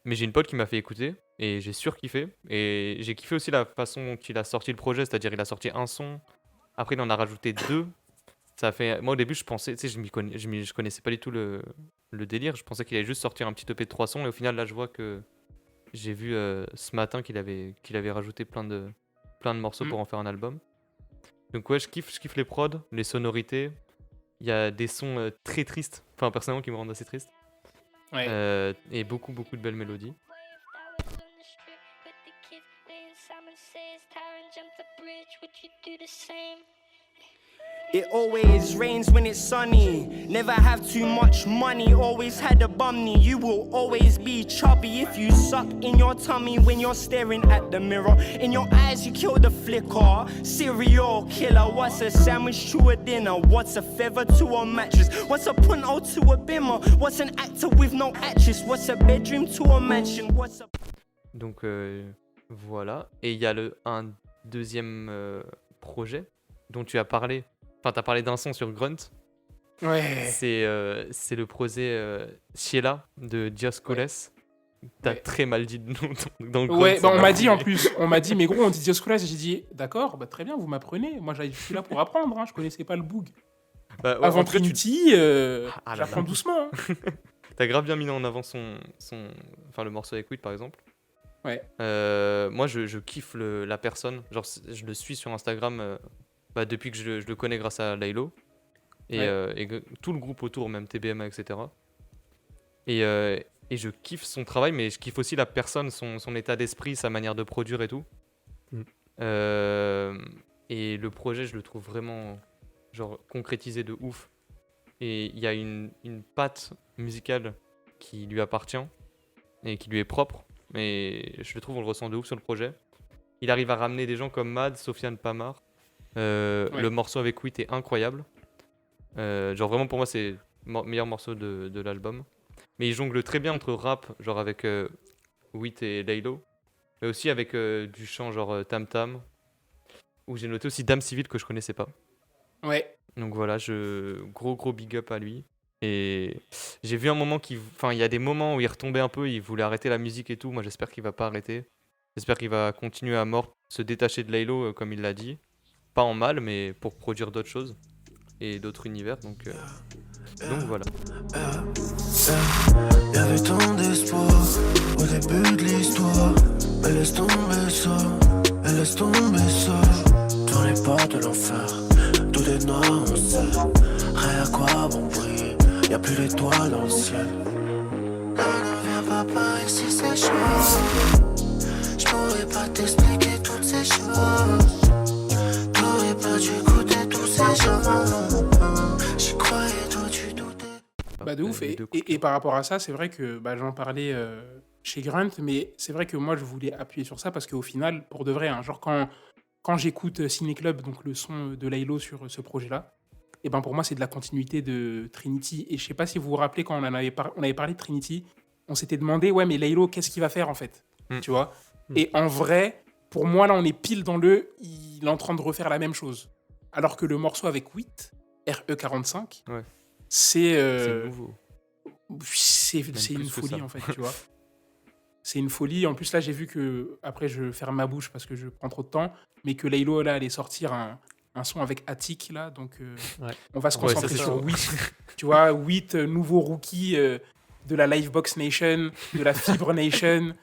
Mais j'ai une pote qui m'a fait écouter et j'ai surkiffé. Et j'ai kiffé aussi la façon qu'il a sorti le projet, c'est-à-dire il a sorti un son, après il en a rajouté 2. Ça a fait... Moi au début je pensais, tu sais, je connaissais pas du tout le délire. Je pensais qu'il allait juste sortir un petit EP de 3 sons et au final là je vois que j'ai vu ce matin qu'il avait rajouté plein de morceaux pour en faire un album. Donc ouais, je kiffe les prods, les sonorités. Il y a des sons très tristes, enfin personnellement qui me rendent assez triste. Ouais. Et beaucoup de belles mélodies. It always rains when it's sunny. Never have too much money. Always had a bum knee. You will always be chubby if you suck in your tummy when you're staring at the mirror. In your eyes, you kill the flicker. Serial killer. What's a sandwich to a dinner? What's a feather to a mattress? What's a punto to a bimmer? What's an actor with no actress? What's a bedroom to a mansion? What's a... Donc voilà. Et il y a un deuxième projet dont tu as parlé. Enfin, t'as parlé d'un son sur Grunt. Ouais. C'est le projet Ciela de Dioscoles. T'as Ouais. très mal dit de nom dans Grunt. Ouais, ça bah on m'a m'a dit en saoulé. plus, on m'a dit, mais gros, on dit Dioscoles, j'ai dit, d'accord, bah très bien, vous m'apprenez. Moi, je suis là pour apprendre, hein, je connaissais pas le boug. Bah, ouais, Avant en tout cas, Trinity, Ah là j'apprends là. doucement. Hein. T'as grave bien mis en avant enfin, le morceau avec Weed par exemple. Ouais. Moi, je kiffe la personne. Genre, je le suis sur Instagram depuis que je le connais grâce à Laylo. Et tout le groupe autour, même TBMA, etc. Et je kiffe son travail, mais je kiffe aussi la personne, son état d'esprit, sa manière de produire et tout. Mm. Et le projet, je le trouve vraiment genre concrétisé de ouf. Et il y a une patte musicale qui lui appartient et qui lui est propre. Mais je le trouve, on le ressent de ouf sur le projet. Il arrive à ramener des gens comme Mad, Sofiane Pamar. Le morceau avec Wit est incroyable. Genre vraiment pour moi c'est le meilleur morceau de l'album. Mais il jongle très bien entre rap, genre avec Wit et Laylo. Mais aussi avec du chant genre Tam Tam. Où j'ai noté aussi Dame Civile que je connaissais pas. Ouais. Donc voilà, gros big up à lui. Et j'ai vu un moment il y a des moments où il retombait un peu, il voulait arrêter la musique et tout. Moi j'espère qu'il va pas arrêter. J'espère qu'il va continuer à mort se détacher de Laylo comme il l'a dit. Pas en mal, mais pour produire d'autres choses et d'autres univers. Donc voilà. Y'avait tant d'espoir au début de l'histoire. Mais laisse tomber ça, elle laisse tomber ça. Dans les portes de l'enfer, tout est noir, on sait. Rien à quoi bon prix, y'a plus d'étoiles dans le ciel. Non, ne viens pas par ici, c'est chaud. J'pourrais pas t'expliquer toutes ces choses. T'aurais pas dû goûter tous ces gens. J'y croyais, toi tu doutais. Bah de ouf. Et par rapport à ça, c'est vrai que j'en parlais chez Grunt, mais c'est vrai que moi, je voulais appuyer sur ça parce qu'au final, pour de vrai, hein, genre quand j'écoute Ciné Club, donc le son de Laylo sur ce projet-là, et ben pour moi, c'est de la continuité de Trinity. Et je sais pas si vous vous rappelez, quand on avait parlé de Trinity, on s'était demandé, ouais, mais Laylo, qu'est-ce qu'il va faire en fait? Tu vois? Et en vrai, pour moi, là, on est pile dans il est en train de refaire la même chose. Alors que le morceau avec Wit, RE45. Ouais. C'est C'est nouveau. c'est Même c'est une plus que folie ça. en fait, tu vois. C'est une folie. En plus, là, j'ai vu que, après, je ferme ma bouche parce que je prends trop de temps, mais que Laylo, là, allait sortir un son avec Attic, là. Donc, Ouais. on va se Ouais, ça, concentrer c'est sur chaud. 8, tu vois, 8 nouveaux rookies de la Livebox Nation, de la Fibre Nation.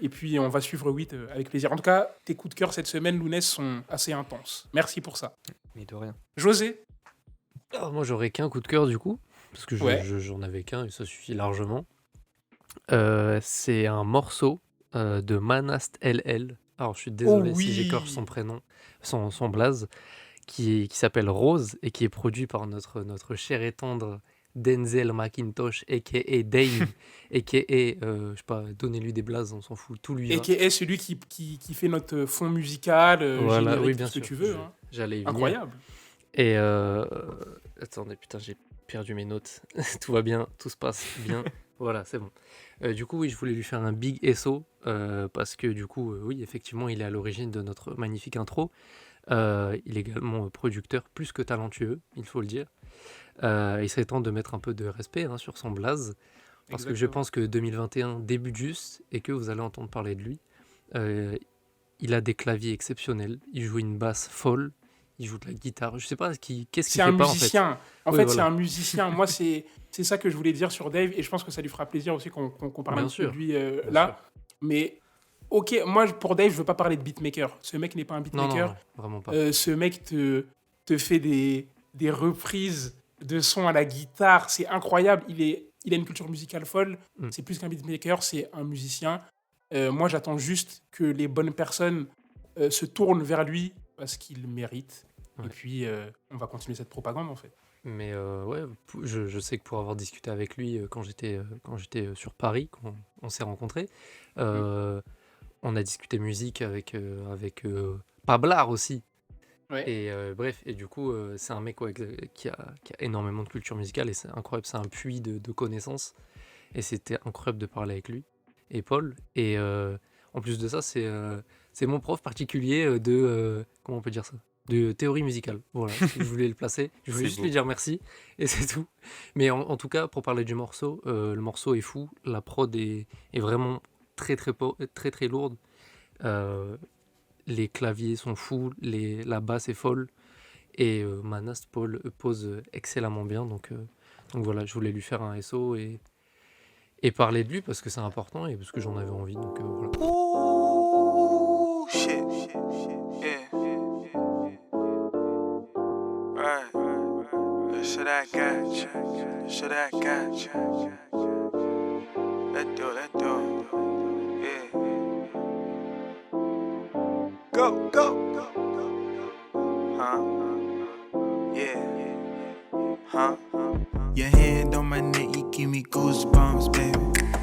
Et puis, on va suivre 8 avec plaisir. En tout cas, tes coups de cœur cette semaine, Lounès, sont assez intenses. Merci pour ça. Mais de rien. José? Alors, moi, j'aurais qu'un coup de cœur du coup, parce que Ouais. j'en avais qu'un et ça suffit largement. C'est un morceau de Manast LL. Alors, je suis désolé si j'écorche son oui. prénom, son blaze, qui s'appelle Rose et qui est produit par notre cher et tendre Denzel McIntosh, a.k.a. Dame, a.k.a. Je sais pas, donnez-lui des blazes, on s'en fout, tout lui va. A.k.a. celui qui fait notre fond musical, Voilà, générique, oui, tout bien ce que sûr. tu veux. Hein. J'allais y venir. Incroyable. Et attendez, putain, j'ai perdu mes notes. Tout va bien, tout se passe bien. Voilà, c'est bon. Du coup, oui, je voulais lui faire un big SO parce que du coup, oui, effectivement, il est à l'origine de notre magnifique intro. Il est également producteur plus que talentueux, il faut le dire. Il serait temps de mettre un peu de respect hein, sur son blaze parce que je Exactement. pense que 2021 débute juste et que vous allez entendre parler de lui. Il a des claviers exceptionnels, il joue une basse folle, il joue de la guitare. Je sais pas qu'est-ce qu'il C'est un fait pas en fait. musicien. En Oui, fait, voilà. c'est un musicien. Moi, c'est ça que je voulais dire sur Dave, et je pense que ça lui fera plaisir aussi qu'on parle Bien un petit peu sûr, de lui bien là. Mais, ok, moi, pour Dave, je veux pas parler de beatmaker. Ce mec n'est pas un sûr. Non, beatmaker. non, vraiment pas. Ce mec te fait des reprises de sons à la guitare. C'est incroyable. Il a une culture musicale folle. Mm. C'est plus qu'un beatmaker, c'est un musicien. Moi, j'attends juste que les bonnes personnes se tournent vers lui parce qu'il mérite. Ouais. Et puis, on va continuer cette propagande, en fait. Mais ouais, je sais que pour avoir discuté avec lui quand j'étais sur Paris, quand on s'est rencontrés, on a discuté musique avec Pablard aussi. Ouais. Et bref, et du coup, c'est un mec ouais, qui a énormément de culture musicale et c'est incroyable, c'est un puits de connaissances. Et c'était incroyable de parler avec lui et Paul. Et en plus de ça, c'est mon prof particulier comment on peut dire ça? De théorie musicale. Voilà, je voulais le placer. Je voulais C'est juste beau. lui dire merci et c'est tout. Mais en tout cas, pour parler du morceau, le morceau est fou. La prod est vraiment très lourde. Les claviers sont fous, la basse est folle et Manast Paul pose excellemment bien. Donc voilà, je voulais lui faire un SO et parler de lui parce que c'est important et parce que j'en avais envie. Donc voilà. Ooh, shit. Yeah. Right. Should I got you? Should I got you? Let's do. Yeah. Go. Huh? Yeah. Huh? Your hand on my neck, you give me goosebumps, baby.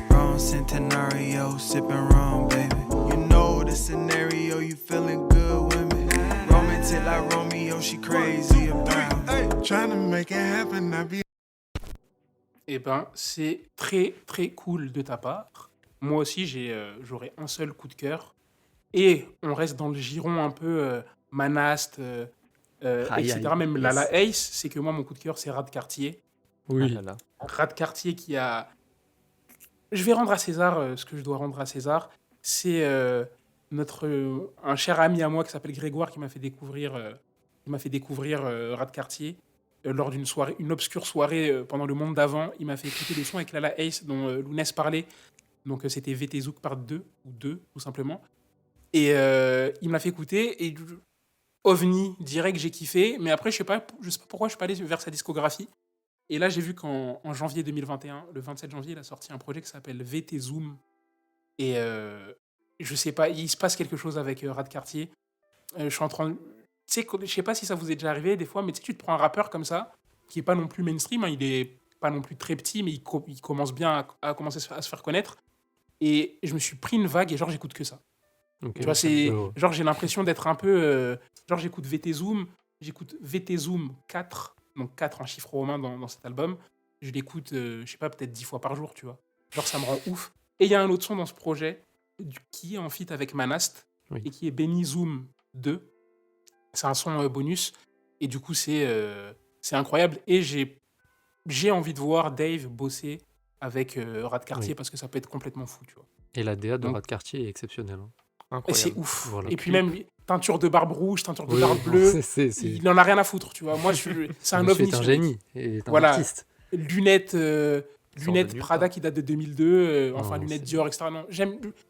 Wrong centenario, sipping rum, baby. You know the scenario, you feeling good with me. Romantic like Romeo, she crazy about me. Trying to make it happen, I be Eh ben, c'est très, très cool de ta part. Moi aussi, j'aurais un seul coup de cœur. Et on reste dans le giron un peu Manast, Aïe, etc. aïe, Même yes. Lala Ace, c'est que moi, mon coup de cœur, c'est Rad Cartier. Ah là là. Rad Cartier qui a... Je vais rendre à César ce que je dois rendre à César. C'est un cher ami à moi qui s'appelle Grégoire qui m'a fait découvrir, Rad Cartier lors d'une soirée, une obscure soirée pendant le monde d'avant. Il m'a fait écouter des sons avec Lala Ace dont Lounès parlait. Donc c'était VT Zouk part 2 ou 2 tout simplement. Et il m'a fait écouter et OVNI, direct, j'ai kiffé. Mais après, je sais pas pourquoi je suis pas allé vers sa discographie. Et là, j'ai vu qu'en janvier 2021, le 27 janvier, il a sorti un projet qui s'appelle VT Zoom. Et je sais pas, il se passe quelque chose avec Rad Cartier. Je suis en train de... Tu sais, je sais pas si ça vous est déjà arrivé des fois, mais tu sais, tu te prends un rappeur comme ça, qui est pas non plus mainstream, hein, il est pas non plus très petit, mais il commence bien à commencer à se faire connaître. Et je me suis pris une vague et genre, j'écoute que ça. Ok, Tu vois, c'est ouais. genre j'ai l'impression d'être un peu genre j'écoute VT Zoom 4, donc 4 en chiffre romain dans cet album. Je l'écoute je sais pas, peut-être 10 fois par jour, tu vois. Genre ça me rend ouf. Et il y a un autre son dans ce projet qui est en feat avec Manast Oui. et qui est Benny Zoom 2. C'est un son bonus et du coup c'est c'est incroyable. Et j'ai envie de voir Dave bosser avec Rad Cartier Oui. parce que ça peut être complètement fou, tu vois. Et la DA de Donc- Rad Cartier est exceptionnelle. Hein. Et c'est Incroyable. ouf. Voilà. Et puis même teinture de barbe rouge, teinture de Oui, barbe non, bleue, c'est- il en a rien à foutre, tu vois. Moi, c'est un Monsieur ovni. est un ce mec. génie et est un Voilà. artiste. Lunettes, Sort de lunettes nulle Prada part. qui datent de 2002, enfin Non, lunettes c'est- Dior, etc. Non,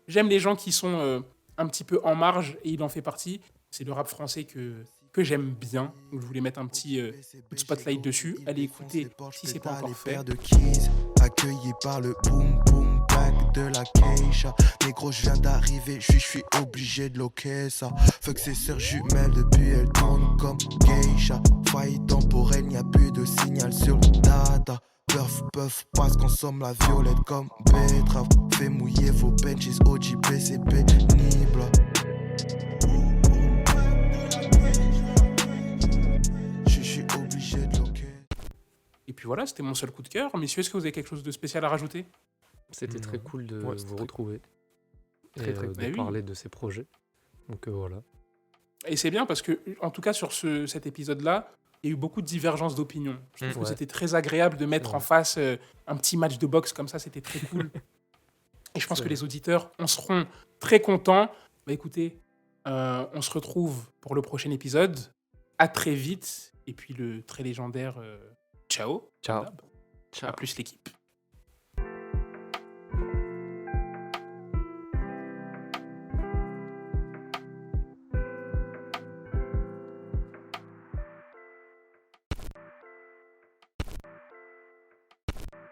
j'aime les gens qui sont un petit peu en marge et il en fait partie. C'est le rap français que j'aime bien. Donc, je voulais mettre un petit coup de spotlight dessus. Allez écouter si c'est pas encore fait. de keys, accueilli par le boom boom back de la Keisha. Négro, je viens d'arriver, je suis obligé de loquer ça. Fuck ses sœurs jumelles depuis elles tournent comme Geisha. Faille temporelle, n'y a plus de signal sur le data. Puff, passe, consomme la violette comme betterave. Fais mouiller vos benches, OJP, c'est pénible. Je suis obligé de loquer. Et puis voilà, c'était mon seul coup de cœur. Messieurs, est-ce que vous avez quelque chose de spécial à rajouter? C'était très Non. cool de Ouais, c'était vous très retrouver Très, et très de cool. Bah oui. parler de ces projets. Donc voilà. Et c'est bien parce que, en tout cas, sur cet épisode-là, il y a eu beaucoup de divergences d'opinion. Je trouve que Ouais. c'était très agréable de mettre Ouais. en face un petit match de boxe comme ça, c'était très cool. Et je pense C'est que vrai. les auditeurs en seront très contents. Bah écoutez, on se retrouve pour le prochain épisode. À très vite. Et puis le très légendaire ciao. Ciao. À plus l'équipe.